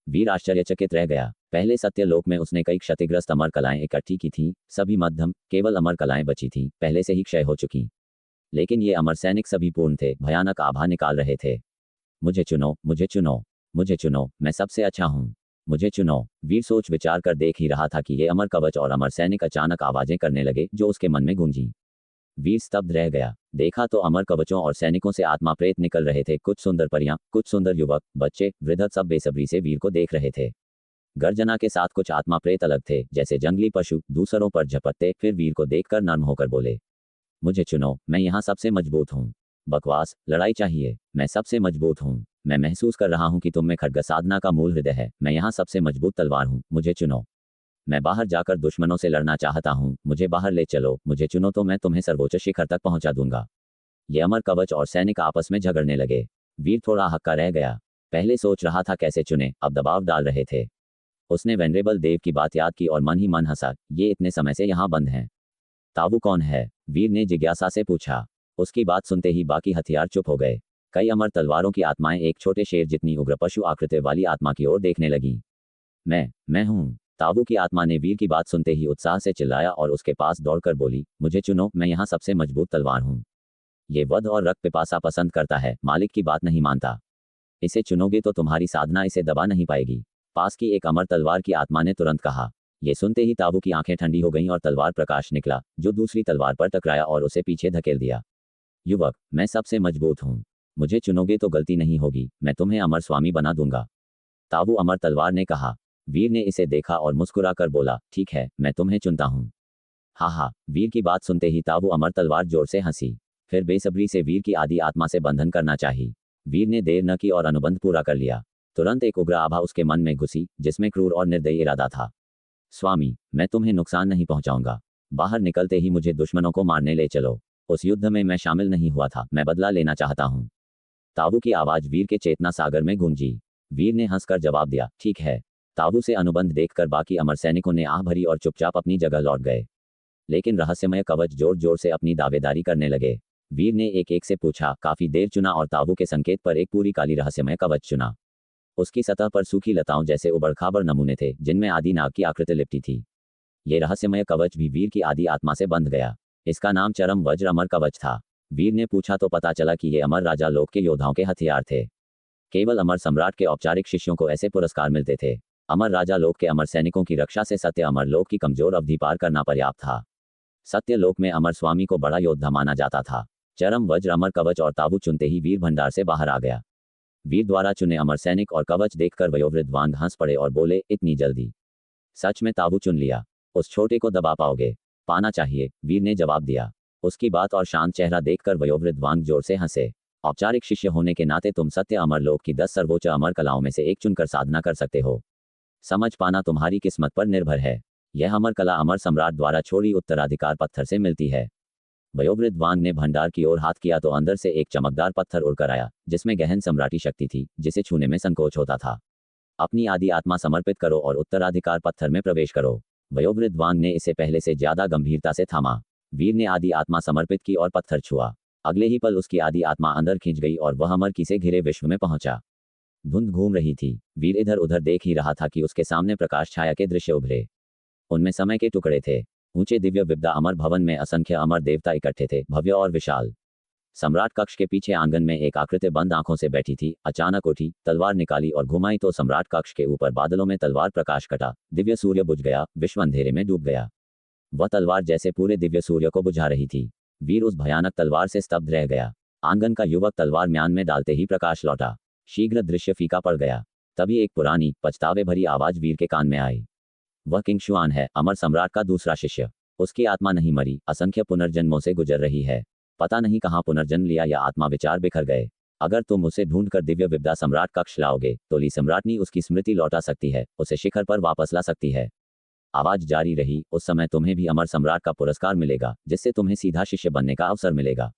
वीर आश्चर्यचकित रह गया। पहले सत्यलोक में उसने कई क्षतिग्रस्त अमर कलाएं इकट्ठी की थीं, सभी मध्यम, केवल अमर कलाएं बची थीं, पहले से ही क्षय हो चुकी। लेकिन ये अमर सैनिक सभी पूर्ण थे, भयानक आभा निकाल रहे थे। मुझे चुनो, मुझे चुनो, मुझे चुनो, मैं सबसे अच्छा हूँ, मुझे चुनो। वीर सोच विचार कर देख ही रहा था कि ये अमर कवच और अमर सैनिक अचानक आवाजें करने लगे जो उसके मन में गूंजी। वीर स्तब्ध रह गया। देखा तो अमर कवचों और सैनिकों से आत्मा प्रेत निकल रहे थे, कुछ सुंदर परियां, कुछ सुंदर युवक, बच्चे, वृद्ध, सब बेसब्री से वीर को देख रहे थे। गर्जना के साथ कुछ आत्मा प्रेत अलग थे, जैसे जंगली पशु दूसरों पर झपटते, फिर वीर को देखकर नर्म होकर बोले, मुझे चुनो, मैं यहाँ सबसे मजबूत हूँ। बकवास, लड़ाई चाहिए, मैं सबसे मजबूत हूँ। मैं महसूस कर रहा हूँ कि तुम में खड्ग साधना का मूल हृदय है। मैं यहाँ सबसे मजबूत तलवार हूँ, मुझे चुनो। मैं बाहर जाकर दुश्मनों से लड़ना चाहता हूँ, मुझे बाहर ले चलो, मुझे चुनो तो मैं तुम्हें सर्वोच्च शिखर तक पहुंचा दूंगा। ये अमर कवच और सैनिक आपस में झगड़ने लगे। वीर थोड़ा हक्का रह गया। पहले सोच रहा था कैसे चुने, अब दबाव डाल रहे थे। उसने वेनरेबल देव की बात याद की और मन ही मन हंसा, ये इतने समय से यहाँ बंद हैं। ताबू कौन है? वीर ने जिज्ञासा से पूछा। उसकी बात सुनते ही बाकी हथियार चुप हो गए। कई अमर तलवारों की आत्माएं एक छोटे शेर जितनी उग्र पशु आकृति वाली आत्मा की ओर देखने लगी। मैं हूँ। ताबू की आत्मा ने वीर की बात सुनते ही उत्साह से चिल्लाया और उसके पास दौड़कर बोली, मुझे चुनो, मैं यहाँ सबसे मजबूत तलवार हूँ। ये वध और रक्त पिपासा पसंद करता है, मालिक की बात नहीं मानता। इसे चुनोगे तो तुम्हारी साधना इसे दबा नहीं पाएगी। पास की एक अमर तलवार की आत्मा ने तुरंत कहा। ये सुनते ही ताबू की आंखें ठंडी हो गईं और तलवार प्रकाश निकला, जो दूसरी तलवार पर टकराया और उसे पीछे धकेल दिया। युवक, मैं सबसे मजबूत हूँ। मुझे चुनोगे तो गलती नहीं होगी, मैं तुम्हें अमर स्वामी बना दूंगा। ताबू अमर तलवार ने कहा। वीर ने इसे देखा और मुस्कुराकर बोला, ठीक है, मैं तुम्हें चुनता हूँ। हा, वीर की बात सुनते ही ताबू अमर तलवार जोर से हंसी। फिर बेसब्री से वीर की आदि आत्मा से बंधन करना चाही। वीर ने देर न की और अनुबंध पूरा कर लिया। तुरंत एक उग्र आभा उसके मन में घुसी, जिसमें क्रूर और निर्दयी इरादा था। स्वामी, मैं तुम्हें नुकसान नहीं पहुंचाऊंगा। बाहर निकलते ही मुझे दुश्मनों को मारने ले चलो। उस युद्ध में मैं शामिल नहीं हुआ था, मैं बदला लेना चाहता हूँ। ताबू की आवाज वीर के चेतना सागर में गूंजी। वीर ने हंसकर जवाब दिया, ठीक है। ताबू से अनुबंध देखकर बाकी अमर सैनिकों ने आह भरी और चुपचाप अपनी जगह लौट गए। लेकिन रहस्यमय कवच जोर जोर से अपनी दावेदारी करने लगे। वीर ने एक एक से पूछा, काफी देर चुना और ताबू के संकेत पर एक पूरी काली रहस्यमय कवच चुना। उसकी सतह पर सूखी लताओं जैसे उबड़-खाबड़ नमूने थे, जिनमें आदि नाग की आकृति लिपटी थी। ये रहस्यमय कवच भी वीर की आदि आत्मा से बंध गया। इसका नाम चरम वज्र अमर कवच था। वीर ने पूछा तो पता चला कि ये अमर राजा लोक के योद्धाओं के हथियार थे। केवल अमर सम्राट के औपचारिक शिष्यों को ऐसे पुरस्कार मिलते थे। अमर राजा लोक के अमर सैनिकों की रक्षा से सत्य अमर लोक की कमजोर अवधि पार करना पर्याप्त था। सत्य लोक में अमर स्वामी को बड़ा योद्धा माना जाता था। चरम वज्र अमर कवच और ताबू चुनते ही वीर भंडार से बाहर आ गया। वीर द्वारा चुने अमर सैनिक और कवच देखकर वयोवृद्ध वांग हंस पड़े और बोले, इतनी जल्दी? सच में ताबू चुन लिया? उस छोटे को दबा पाओगे? पाना चाहिए, वीर ने जवाब दिया। उसकी बात और शांत चेहरा देखकर वयोवृद्ध वांग जोर से हंसे। औपचारिक शिष्य होने के नाते तुम सत्य अमर लोक की 10 सर्वोच्च अमर कलाओं में से एक चुनकर साधना कर सकते हो। समझ पाना तुम्हारी किस्मत पर निर्भर है। यह अमर कला अमर सम्राट द्वारा छोड़ी उत्तराधिकार पत्थर से मिलती है। वयोवृद्ध वांग ने भंडार की ओर हाथ किया तो अंदर से एक चमकदार पत्थर उड़कर आया, जिसमें गहन सम्राटी शक्ति थी, जिसे छूने में संकोच होता था। अपनी आदि आत्मा समर्पित करो और उत्तराधिकार पत्थर में प्रवेश करो। वयोवृद्ध वांग ने इसे पहले से ज्यादा गंभीरता से थामा। वीर ने आदि आत्मा समर्पित की और पत्थर छुआ। अगले ही पल उसकी आदि आत्मा अंदर खींच गई और वह अमर की से घिरे विश्व में पहुंचा। धुंध घूम रही थी। वीर इधर उधर देख ही रहा था कि उसके सामने प्रकाश छाया के दृश्य उभरे। उनमें समय के टुकड़े थे। ऊंचे दिव्य विद्या अमर भवन में असंख्य अमर देवता इकट्ठे थे, भव्य और विशाल। सम्राट कक्ष के पीछे आंगन में एक आकृति बंद आंखों से बैठी थी। अचानक उठी, तलवार निकाली और घुमाई तो सम्राट कक्ष के ऊपर बादलों में तलवार प्रकाश कटा। दिव्य सूर्य बुझ गया, विश्व अंधेरे में डूब गया। वह तलवार जैसे पूरे दिव्य सूर्य को बुझा रही थी। वीर उस भयानक तलवार से स्तब्ध रह गया। आंगन का युवक तलवार म्यान में डालते ही प्रकाश लौटा। शीघ्र दृश्य फीका पड़ गया। तभी एक पुरानी, पछतावे भरी आवाज वीर के कान में आई। वह किंग शुआन है, अमर सम्राट का दूसरा शिष्य। उसकी आत्मा नहीं मरी, असंख्य पुनर्जन्मों से गुजर रही है। पता नहीं कहाँ पुनर्जन्म लिया या आत्मा विचार बिखर गए। अगर तुम उसे ढूंढकर दिव्य विद्या सम्राट कक्ष लाओगे तो ली सम्राटनी उसकी स्मृति लौटा सकती है, उसे शिखर पर वापस ला सकती है। आवाज जारी रही, उस समय तुम्हें भी अमर सम्राट का पुरस्कार मिलेगा, जिससे तुम्हें सीधा शिष्य बनने का अवसर मिलेगा।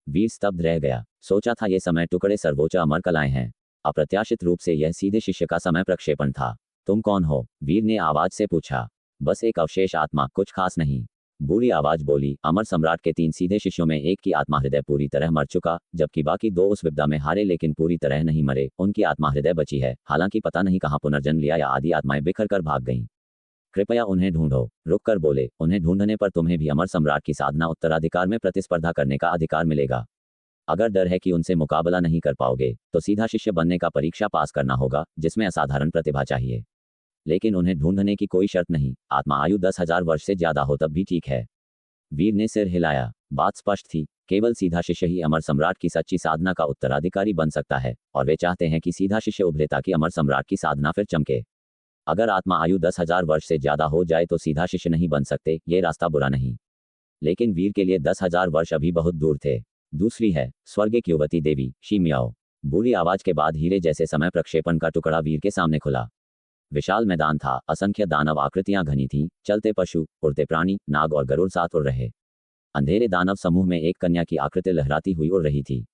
वीर स्तब्ध रह गया। सोचा था ये समय टुकड़े सर्वोच्च अमर कलाएं हैं। अप्रत्याशित रूप से यह सीधे शिष्य का समय प्रक्षेपण था। तुम कौन हो? वीर ने आवाज से पूछा। बस एक अवशेष आत्मा, कुछ खास नहीं। बुरी आवाज बोली। अमर सम्राट के 3 सीधे शिष्यों में एक की आत्मा हृदय पूरी तरह मर चुका, जबकि बाकी 2 उस विद्या में हारे लेकिन पूरी तरह नहीं मरे। उनकी आत्मा हृदय बची है, हालांकि पता नहीं कहाँ पुनर्जन्म लिया या आदि आत्माएं बिखर कर भाग गईं। कृपया उन्हें ढूंढो। रुक कर बोले, उन्हें ढूंढने पर तुम्हें भी अमर सम्राट की साधना उत्तराधिकार में प्रतिस्पर्धा करने का अधिकार मिलेगा। अगर डर है कि उनसे मुकाबला नहीं कर पाओगे तो सीधा शिष्य बनने का परीक्षा पास करना होगा, जिसमें असाधारण प्रतिभा चाहिए। लेकिन उन्हें ढूंढने की कोई शर्त नहीं। आत्मा आयु 10,000 वर्ष से ज्यादा हो तब भी ठीक है। वीर ने सिर हिलाया। बात स्पष्ट थी, केवल सीधा शिष्य ही अमर सम्राट की सच्ची साधना का उत्तराधिकारी बन सकता है, और वे चाहते हैं कि सीधा शिष्य उभरे ताकि अमर सम्राट की साधना फिर चमके। अगर आत्मा आयु 10,000 वर्ष से ज्यादा हो जाए तो सीधा शिष्य नहीं बन सकते। ये रास्ता बुरा नहीं, लेकिन वीर के लिए 10,000 वर्ष अभी बहुत दूर थे। दूसरी है स्वर्ग की युवती देवी शीमियाओ। बुरी आवाज के बाद हीरे जैसे समय प्रक्षेपण का टुकड़ा वीर के सामने खुला। विशाल मैदान था, असंख्य दानव आकृतियां घनी थीं, चलते पशु, उड़ते प्राणी, नाग और गरुड़ साथ उड़ रहे। अंधेरे दानव समूह में एक कन्या की आकृति लहराती हुई उड़ रही थी।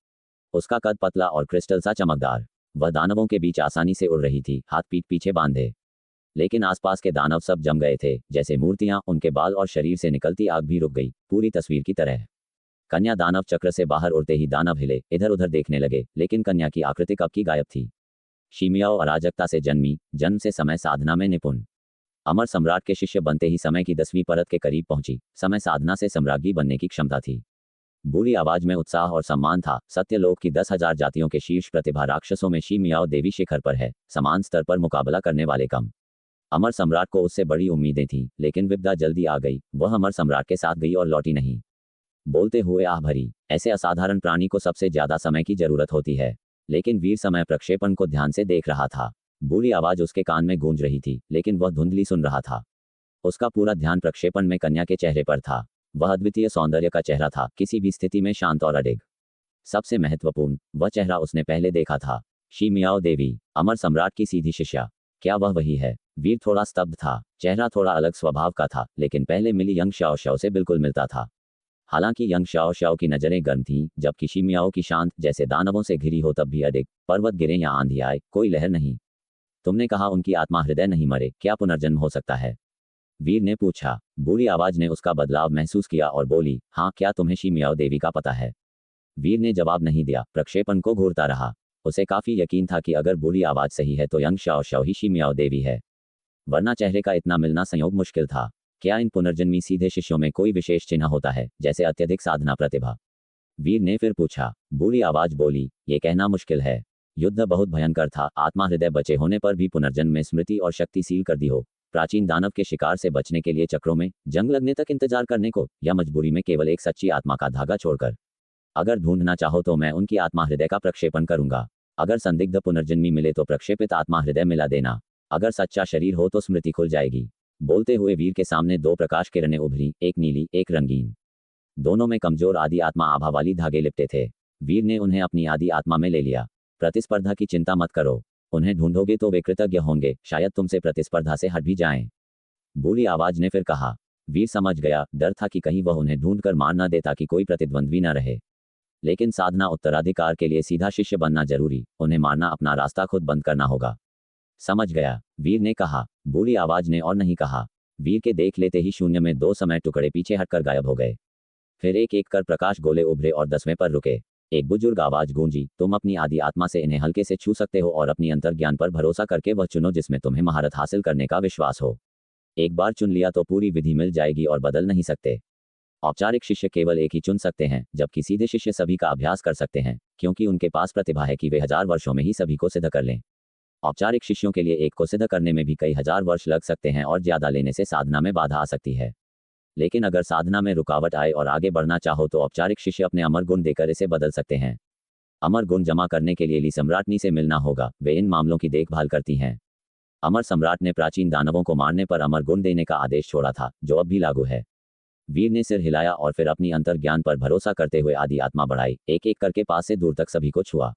उसका कद पतला और क्रिस्टल सा चमकदार। वह दानवों के बीच आसानी से उड़ रही थी, हाथ पीठ पीछे बांधे। लेकिन आसपास के दानव सब जम गए थे, जैसे मूर्तियां। उनके बाल और शरीर से निकलती आग भी रुक गई, पूरी तस्वीर की तरह। कन्या दानव चक्र से बाहर उड़ते ही दानव हिले, इधर उधर देखने लगे, लेकिन कन्या की आकृति कब की गायब थी। शीमियाओ अराजकता से जन्मी, जन्म से समय साधना में निपुण। अमर सम्राट के शिष्य बनते ही समय की 10वीं परत के करीब पहुंची। समय साधना से सम्राज्ञी बनने की क्षमता थी। बुरी आवाज में उत्साह और सम्मान था। सत्यलोक की 10,000 जातियों के शीर्ष प्रतिभा राक्षसों में शीमियाओ देवी शिखर पर है, समान स्तर पर मुकाबला करने वाले कम। अमर सम्राट को उससे बड़ी उम्मीदें थीं, लेकिन विपदा जल्दी आ गई। वह अमर सम्राट के साथ गई और लौटी नहीं। बोलते हुए आह भरी। ऐसे असाधारण प्राणी को सबसे ज्यादा समय की जरूरत होती है, लेकिन वीर समय प्रक्षेपण को ध्यान से देख रहा था। बुरी आवाज उसके कान में गूंज रही थी, लेकिन वह धुंधली सुन रहा था। उसका पूरा ध्यान प्रक्षेपण में कन्या के चेहरे पर था। वह अद्वितीय सौंदर्य का चेहरा था, किसी भी स्थिति में शांत और अडिग। सबसे महत्वपूर्ण, वह चेहरा उसने पहले देखा था। शी मियाओ देवी, अमर सम्राट की सीधी शिष्या। क्या वह वही है? वीर थोड़ा स्तब्ध था। चेहरा थोड़ा अलग स्वभाव का था, लेकिन पहले मिली यंग शाओ शाओ से बिल्कुल मिलता था। हालांकि यंग शाओ शाओ की नजरें गर्म थीं, जबकि शी मियाओ की शांत, जैसे दानवों से घिरी हो तब भी अडिग। पर्वत गिरे या आंधी आए, कोई लहर नहीं। तुमने कहा उनकी आत्मा हृदय नहीं मरे, क्या पुनर्जन्म हो सकता है? वीर ने पूछा। बुरी आवाज ने उसका बदलाव महसूस किया और बोली, हाँ, क्या तुम्हें शी मियाओ देवी का पता है? वीर ने जवाब नहीं दिया, प्रक्षेपण को घूरता रहा। उसे काफी यकीन था कि अगर बुरी आवाज सही है तो यंग शाओ शाओ ही शी मियाओ देवी है, वरना चेहरे का इतना मिलना संयोग मुश्किल था। क्या इन पुनर्जन्मी सीधे शिष्यों में कोई विशेष चिन्ह होता है, जैसे अत्यधिक साधना प्रतिभा? वीर ने फिर पूछा। बुरी आवाज बोली, ये कहना मुश्किल है। युद्ध बहुत भयंकर था, आत्मा हृदय बचे होने पर भी पुनर्जन्म में स्मृति और शक्ति सील कर दी हो। प्राचीन दानव के शिकार से बचने के लिए चक्रों में जंग लगने तक इंतजार करने को, या मजबूरी में केवल एक सच्ची आत्मा का धागा छोड़कर? अगर ढूंढना चाहो तो मैं उनकी आत्मा हृदय का प्रक्षेपण करूंगा। अगर संदिग्ध पुनर्जन्मी मिले तो प्रक्षेपित आत्मा हृदय मिला देना। अगर सच्चा शरीर हो तो स्मृति खुल जाएगी। बोलते हुए वीर के सामने दो प्रकाश किरणें उभरी, एक नीली, एक रंगीन। दोनों में कमजोर आदि आत्मा आभा वाली धागे लिपटे थे। वीर ने उन्हें अपनी आदि आत्मा में ले लिया। प्रतिस्पर्धा की चिंता मत करो। उन्हें ढूंढोगे तो वे कृतज्ञ होंगे, शायद तुमसे प्रतिस्पर्धा से हट भी जाएं। बुरी आवाज ने फिर कहा। वीर समझ गया, डर था कि कहीं वह उन्हें ढूंढकर मार न दे ताकि कोई प्रतिद्वंद्वी न रहे। लेकिन साधना उत्तराधिकार के लिए सीधा शिष्य बनना जरूरी, उन्हें मारना अपना रास्ता खुद बंद करना होगा। समझ गया, वीर ने कहा। बुरी आवाज ने और नहीं कहा। वीर के देख लेते ही शून्य में दो समय टुकड़े पीछे हटकर गायब हो गए। फिर एक एक कर प्रकाश गोले उभरे और 10वें पर रुके। एक बुजुर्ग आवाज गूंजी, तुम अपनी आदि आत्मा से इन्हें हल्के से छू सकते हो और अपनी अंतर्ज्ञान पर भरोसा करके वह चुनो जिसमें तुम्हें महारत हासिल करने का विश्वास हो। एक बार चुन लिया तो पूरी विधि मिल जाएगी और बदल नहीं सकते। औपचारिक शिष्य केवल एक ही चुन सकते हैं, जबकि सीधे शिष्य सभी का अभ्यास कर सकते हैं, क्योंकि उनके पास प्रतिभा है कि वे 1000 वर्षों में ही सभी को सिद्ध कर लें। औपचारिक शिष्यों के लिए एक को सिद्ध करने में भी कई हजार वर्ष लग सकते हैं और ज्यादा लेने से साधना में बाधा आ सकती है। लेकिन अगर साधना में रुकावट आए और आगे बढ़ना चाहो तो औपचारिक शिष्य अपने अमर गुण देकर इसे बदल सकते हैं। अमर गुण जमा करने के लिए ली सम्राटनी से मिलना होगा, वे इन मामलों की देखभाल करती हैं। अमर सम्राट ने प्राचीन दानवों को मारने पर अमर गुण देने का आदेश छोड़ा था, जो अब भी लागू है। वीर ने सिर हिलाया और फिर अपनी अंतर्ज्ञान पर भरोसा करते हुए आदि आत्मा बढ़ाई, एक एक करके पास से दूर तक सभी को छुआ।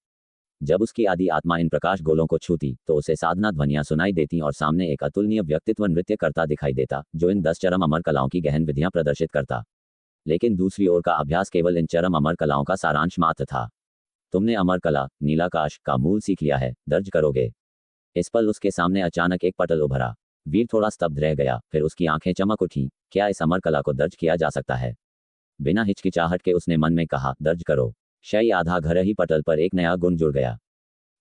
जब उसकी आदि आत्मा इन प्रकाश गोलों को छूती तो उसे साधना ध्वनियां सुनाई देती और सामने एक अतुलनीय व्यक्तित्व नृत्य करता दिखाई देता, जो इन 10 चरम अमर कलाओं की गहन विधियां प्रदर्शित करता। लेकिन दूसरी ओर का अभ्यास केवल इन चरम अमर कलाओं का सारांश मात्र था। तुमने अमर कला नीलाकाश का मूल सीख लिया है, दर्ज करोगे? इस पल उसके सामने अचानक एक पटल उभरा। वीर थोड़ा स्तब्ध रह गया, फिर उसकी आंखें चमक उठी। क्या इस अमर कला को दर्ज किया जा सकता है? बिना हिचकिचाहट के उसने मन में कहा, दर्ज करो। शय आधा घर ही पटल पर एक नया गुण जुड़ गया।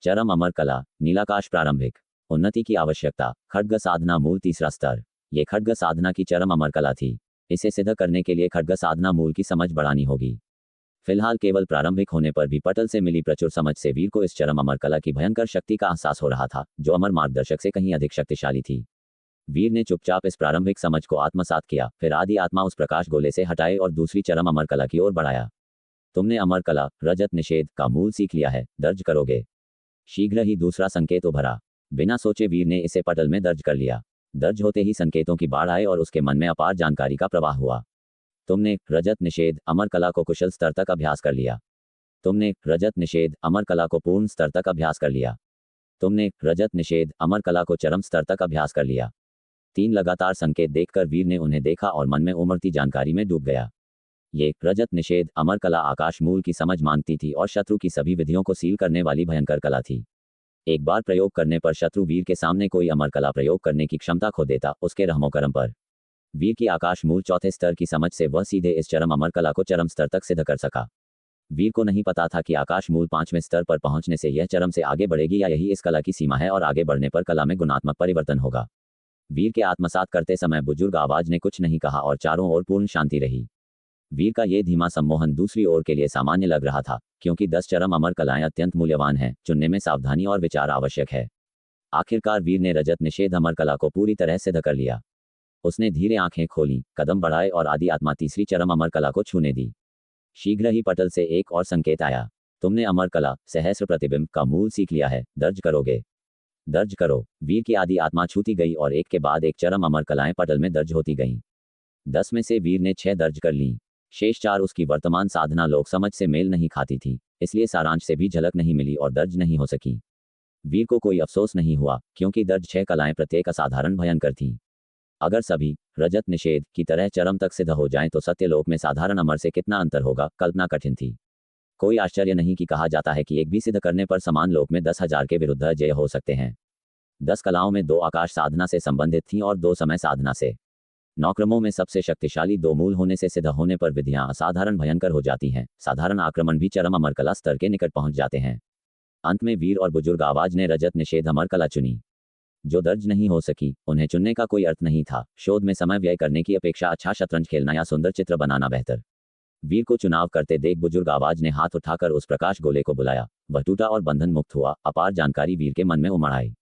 चरम अमर कला नीलाकाश प्रारंभिक उन्नति की आवश्यकता खड्ग साधना मूल तीसरा स्तर। ये खड्ग साधना की चरम अमर कला थी। इसे सिद्ध करने के लिए खड्ग साधना मूल की समझ बढ़ानी होगी। फिलहाल केवल प्रारंभिक होने पर भी पटल से मिली प्रचुर समझ से वीर को इस चरम अमर कला की भयंकर शक्ति का एहसास हो रहा था, जो अमर मार्गदर्शक से कहीं अधिक शक्तिशाली थी। वीर ने चुपचाप इस प्रारंभिक समझ को आत्मसात किया, फिर आदि आत्मा उस प्रकाश गोले से हटाए और दूसरी चरम अमर कला की ओर बढ़ाया। तुमने अमर कला रजत निषेध का मूल सीख लिया है, दर्ज करोगे? शीघ्र ही दूसरा संकेत उभरा। बिना सोचे वीर ने इसे पटल में दर्ज कर लिया। दर्ज होते ही संकेतों की बाढ़ आए और उसके मन में अपार जानकारी का प्रवाह हुआ। तुमने रजत निषेध अमर कला को कुशल स्तर तक अभ्यास कर लिया। तुमने रजत निषेध अमर कला को पूर्ण स्तर तक अभ्यास कर लिया। तुमने रजत निषेध अमर कला को चरम स्तर तक अभ्यास कर लिया। 3 लगातार संकेत देखकर वीर ने उन्हें देखा और मन में उमड़ती जानकारी में डूब गया। ये रजत निषेध अमर कला आकाश मूल की समझ मांगती थी और शत्रु की सभी विधियों को सील करने वाली भयंकर कला थी। एक बार प्रयोग करने पर शत्रु वीर के सामने कोई अमर कला प्रयोग करने की क्षमता खो देता, उसके रहमो करम पर। वीर की आकाश मूल चौथे स्तर की समझ से वह सीधे इस चरम अमर कला को चरम स्तर तक सिद्ध कर सका। वीर को नहीं पता था कि आकाश मूल 5वें स्तर पर पहुंचने से यह चरम से आगे बढ़ेगी या यही इस कला की सीमा है और आगे बढ़ने पर कला में गुणात्मक परिवर्तन होगा। वीर के आत्मसात करते समय बुजुर्ग आवाज ने कुछ नहीं कहा और चारों ओर पूर्ण शांति रही। वीर का ये धीमा सम्मोहन दूसरी ओर के लिए सामान्य लग रहा था, क्योंकि 10 चरम अमर कलाएं अत्यंत मूल्यवान हैं, चुनने में सावधानी और विचार आवश्यक है। आखिरकार वीर ने रजत निषेध अमर कला को पूरी तरह सिद्ध कर लिया। उसने धीरे आंखें खोली, कदम बढ़ाए और आदि आत्मा तीसरी चरम अमर कला को छूने दी। शीघ्र ही पटल से एक और संकेत आया। तुमने अमर कला सहस्र प्रतिबिंब का मूल सीख लिया है, दर्ज करोगे? दर्ज करो। वीर की आदि आत्मा छूती गई और एक के बाद एक चरम अमर कलाएं पटल में दर्ज होती गईं। 10 में से वीर ने 6 दर्ज कर लीं। शेष 4 उसकी वर्तमान साधना लोक समझ से मेल नहीं खाती थी, इसलिए सारांश से भी झलक नहीं मिली और दर्ज नहीं हो सकी। वीर को कोई अफसोस नहीं हुआ, क्योंकि दर्ज 6 कलाएं प्रत्येक असाधारण भयंकर थीं। अगर सभी रजत निषेध की तरह चरम तक सिद्ध हो जाएं तो सत्यलोक में साधारण अमर से कितना अंतर होगा, कल्पना कठिन थी। कोई आश्चर्य नहीं कि कहा जाता है कि एक भी सिद्ध करने पर समान लोक में 10,000 के विरुद्ध अजय हो सकते हैं। 10 कलाओं में 2 आकाश साधना से संबंधित थीं और 2 समय साधना से। 9 क्रमों में सबसे शक्तिशाली 2 मूल होने से सिद्ध होने पर विधियां असाधारण भयंकर हो जाती हैं। साधारण आक्रमण भी चरम अमर कला स्तर के निकट पहुंच जाते हैं। अंत में वीर और बुजुर्ग आवाज ने रजत निषेध अमर कला चुनी। जो दर्ज नहीं हो सकी, उन्हें चुनने का कोई अर्थ नहीं था। शोध में समय व्यय करने की अपेक्षा अच्छा शतरंज खेलना या सुंदर चित्र बनाना बेहतर। वीर को चुनाव करते देख बुजुर्ग आवाज ने हाथ उठाकर उस प्रकाश गोले को बुलाया। वह टूटा और बंधन मुक्त हुआ। अपार जानकारी वीर के मन में उमड़ आई,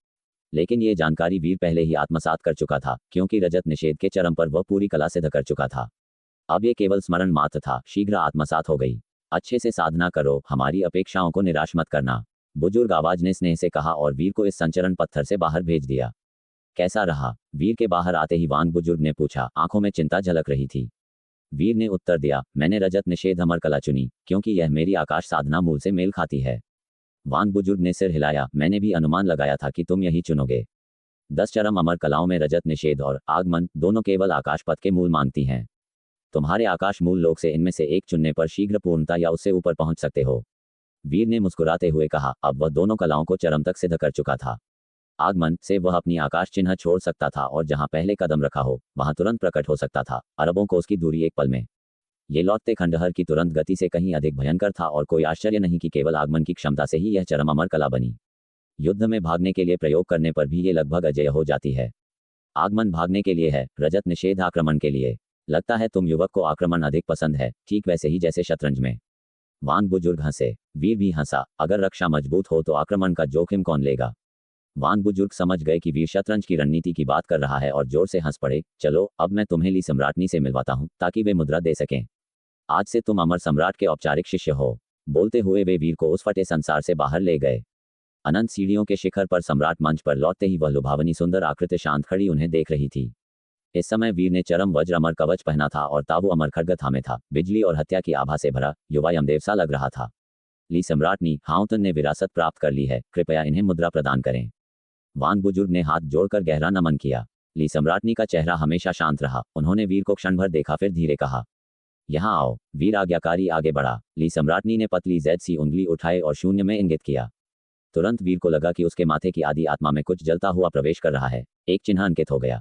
लेकिन ये जानकारी वीर पहले ही आत्मसात कर चुका था, क्योंकि रजत निषेध के चरम पर वह पूरी कला सिद्ध कर चुका था। अब ये केवल स्मरण मात्र था, शीघ्र आत्मसात हो गई। अच्छे से साधना करो, हमारी अपेक्षाओं को निराश मत करना, बुजुर्ग आवाज ने स्नेह से कहा और वीर को इस संचरण पत्थर से बाहर भेज दिया। कैसा रहा? वीर के बाहर आते ही वांग बुजुर्ग ने पूछा। आंखों में चिंता झलक रही थी। वीर ने उत्तर दिया, मैंने रजत निषेध अमर कला चुनी, क्योंकि यह मेरी आकाश साधना मूल से मेल खाती है। वांग बुजुर्ग ने सिर हिलाया, मैंने भी अनुमान लगाया था कि तुम यही चुनोगे। 10 चरम अमर कलाओं में रजत निषेध और आगमन दोनों केवल आकाश पथ के मूल मांगती हैं। तुम्हारे आकाश मूल लोक से इनमें से एक चुनने पर शीघ्र पूर्णता या उससे ऊपर पहुंच सकते हो। वीर ने मुस्कुराते हुए कहा। अब वह दोनों कलाओं को चरम तक सिद्ध कर चुका था। आगमन से वह अपनी आकाश चिन्ह छोड़ सकता था और जहां पहले कदम रखा हो वहां तुरंत प्रकट हो सकता था। अरबों को उसकी दूरी एक पल में। ये लौटते खंडहर की तुरंत गति से कहीं अधिक भयंकर था और कोई आश्चर्य नहीं कि केवल आगमन की क्षमता से ही यह चरम अमर कला बनी। युद्ध में भागने के लिए प्रयोग करने पर भी ये लगभग अजेय हो जाती है। आगमन भागने के लिए है, रजत निषेध आक्रमण के लिए। लगता है तुम युवक को आक्रमण अधिक पसंद है, ठीक वैसे ही जैसे शतरंज में। वांग बुजुर्ग हंसे। वीर भी हंसा। अगर रक्षा मजबूत हो तो आक्रमण का जोखिम कौन लेगा? वांग बुजुर्ग समझ गए कि वीर शतरंज की रणनीति की बात कर रहा है और जोर से हंस पड़े। चलो अब मैं तुम्हें ली सम्राटनी से मिलवाता हूं, ताकि वे मुद्रा दे सकें। आज से तुम अमर सम्राट के औपचारिक शिष्य हो। बोलते हुए वे वीर को उस फटे संसार से बाहर ले गए। अनंत सीढ़ियों के शिखर पर सम्राट मंच पर लौटते ही वह लुभावनी सुंदर आकृति शांत खड़ी उन्हें देख रही थी। इस समय वीर ने चरम वज्र अमर कवच पहना था और ताबू अमर खड्ग थामे था। बिजली और हत्या की आभा से भरा युवा यमदेव सा लग रहा था। ली सम्राटनी, हाउतन ने विरासत प्राप्त कर ली है, कृपया इन्हें मुद्रा प्रदान करें। वांग बुजुर्ग ने हाथ जोड़कर गहरा नमन किया। ली सम्राटनी का चेहरा हमेशा शांत रहा। उन्होंने वीर को क्षण भर देखा, फिर धीरे कहा, यहाँ आओ। वीर आज्ञाकारी आगे बढ़ा। ली सम्राटनी ने पतली जैद सी उंगली उठाई और शून्य में इंगित किया। तुरंत वीर को लगा कि उसके माथे की आदि आत्मा में कुछ जलता हुआ प्रवेश कर रहा है। एक चिन्ह अंकित हो गया।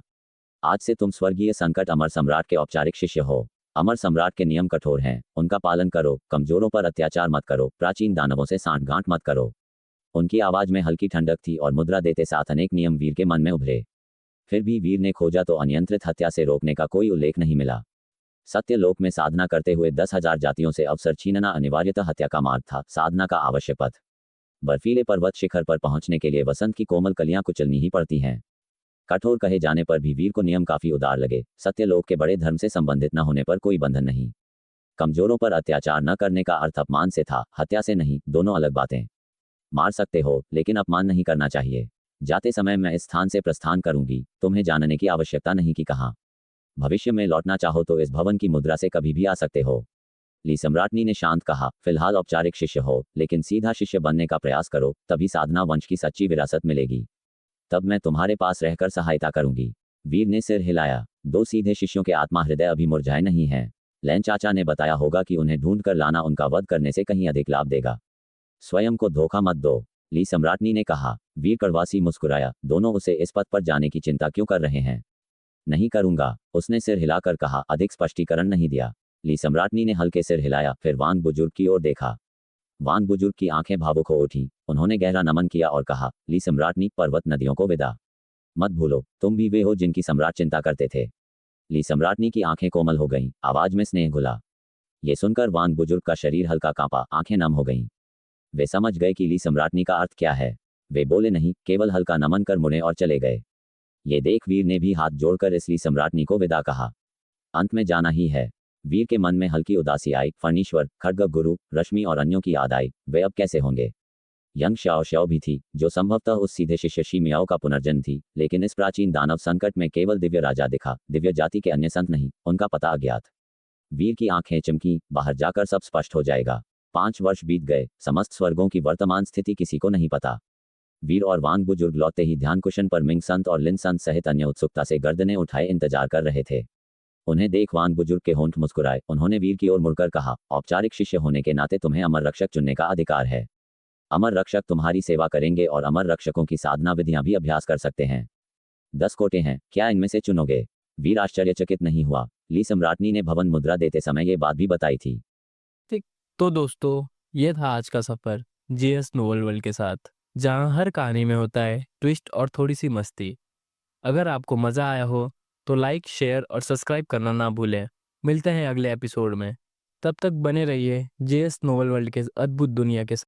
आज से तुम स्वर्गीय संकट अमर सम्राट के औपचारिक शिष्य हो। अमर सम्राट के नियम कठोर हैं, उनका पालन करो। कमजोरों पर अत्याचार मत करो। प्राचीन दानवों से सांठगांठ मत करो। उनकी आवाज में हल्की ठंडक थी और मुद्रा देते साथ अनेक नियम वीर के मन में उभरे। फिर भी वीर ने खोजा तो अनियंत्रित हत्या से रोकने का कोई उल्लेख नहीं मिला। सत्यलोक में साधना करते हुए 10,000 जातियों से अवसर छीनना अनिवार्यतः हत्या का मार्ग था, साधना का आवश्यक पथ। बर्फीले पर्वत शिखर पर पहुंचने के लिए वसंत की कोमल कलियां कुचलनी ही पड़ती हैं। कठोर कहे जाने पर भी वीर को नियम काफी उदार लगे। सत्यलोक के बड़े धर्म से संबंधित न होने पर कोई बंधन नहीं। कमजोरों पर अत्याचार न करने का अर्थ अपमान से था, हत्या से नहीं। दोनों अलग बातें। मार सकते हो, लेकिन अपमान नहीं करना चाहिए। जाते समय मैं इस स्थान से प्रस्थान करूंगी, तुम्हें जानने की आवश्यकता नहीं कि कहाँ। भविष्य में लौटना चाहो तो इस भवन की मुद्रा से कभी भी आ सकते हो। ली सम्राटनी ने शांत कहा, फिलहाल औपचारिक शिष्य हो, लेकिन सीधा शिष्य बनने का प्रयास करो, तभी साधना वंश की सच्ची विरासत मिलेगी। तब मैं तुम्हारे पास रहकर सहायता करूंगी। वीर ने सिर हिलाया। 2 सीधे शिष्यों के आत्मा हृदय अभी मुरझाए नहीं हैं। लैन चाचा ने बताया होगा कि उन्हें ढूंढ कर लाना उनका वध करने से कहीं अधिक लाभ देगा। स्वयं को धोखा मत दो, ली सम्राटनी ने कहा। वीर कड़वासी मुस्कुराया। दोनों उसे इस पथ पर जाने की चिंता क्यों कर रहे हैं? नहीं करूंगा, उसने सिर हिलाकर कहा। अधिक स्पष्टीकरण नहीं दिया। ली सम्राटनी ने हल्के सिर हिलाया, फिर वांग बुजुर्ग की ओर देखा। वांग बुजुर्ग की आंखें भावुक हो उठी। उन्होंने गहरा नमन किया और कहा, ली सम्राटनी, पर्वत नदियों को विदा मत भूलो। तुम भी वे हो जिनकी सम्राट चिंता करते थे। ली सम्राटनी की आंखें कोमल हो गईं, आवाज में स्नेह घुला। ये सुनकर वांग बुजुर्ग का शरीर हल्का कांपा, आंखें नम हो गईं। वे समझ गए कि ली सम्राटनी का अर्थ क्या है। वे बोले नहीं, केवल हल्का नमन कर मुड़े और चले गए। ये देख वीर ने भी हाथ जोड़कर इस ली सम्राटनी को विदा कहा। अंत में जाना ही है। वीर के मन में हल्की उदासी आई। फणीश्वर, खड्ग गुरु, रश्मि और अन्यों की याद आई। वे अब कैसे होंगे? यंग शाओ शाओ भी थी, जो संभवतः उस सीधे शिष्य शी मियाओ का पुनर्जन्म थी, लेकिन इस प्राचीन दानव संकट में केवल दिव्य राजा दिखा, दिव्य जाति के अन्य संत नहीं, उनका पता अज्ञात। वीर की आंखें चमकी, बाहर जाकर सब स्पष्ट हो जाएगा। 5 वर्ष बीत गए, समस्त स्वर्गों की वर्तमान स्थिति किसी को नहीं पता। वीर और वांग बुजुर्ग लौटते ही ध्यान कुशन पर मिंग संत और लिन संत सहित अन्य उत्सुकता से गर्दनें उठाए इंतजार कर रहे थे। उन्हें देख वांग बुजुर्ग के होंठ मुस्कुराए। उन्होंने वीर की ओर मुड़कर कहा, औपचारिक शिष्य होने के नाते तुम्हें अमर रक्षक चुनने का अधिकार है। अमर रक्षक तुम्हारी सेवा करेंगे और अमर रक्षकों की साधना विधियां भी अभ्यास कर सकते हैं। 10 कोटे हैं, क्या इनमें से चुनोगे? वीर आश्चर्यचकित नहीं हुआ। ली सम्राटनी ने भवन मुद्रा देते समय ये बात भी बताई थी। ठीक। तो दोस्तों, ये था आज का सफ़र जेएस नोवेल वर्ल्ड के साथ, जहाँ हर कहानी में होता है ट्विस्ट और थोड़ी सी मस्ती। अगर आपको मज़ा आया हो तो लाइक, शेयर और सब्सक्राइब करना ना भूलें। मिलते हैं अगले एपिसोड में। तब तक बने रहिए जेएस नोवेल वर्ल्ड के अद्भुत दुनिया के साथ।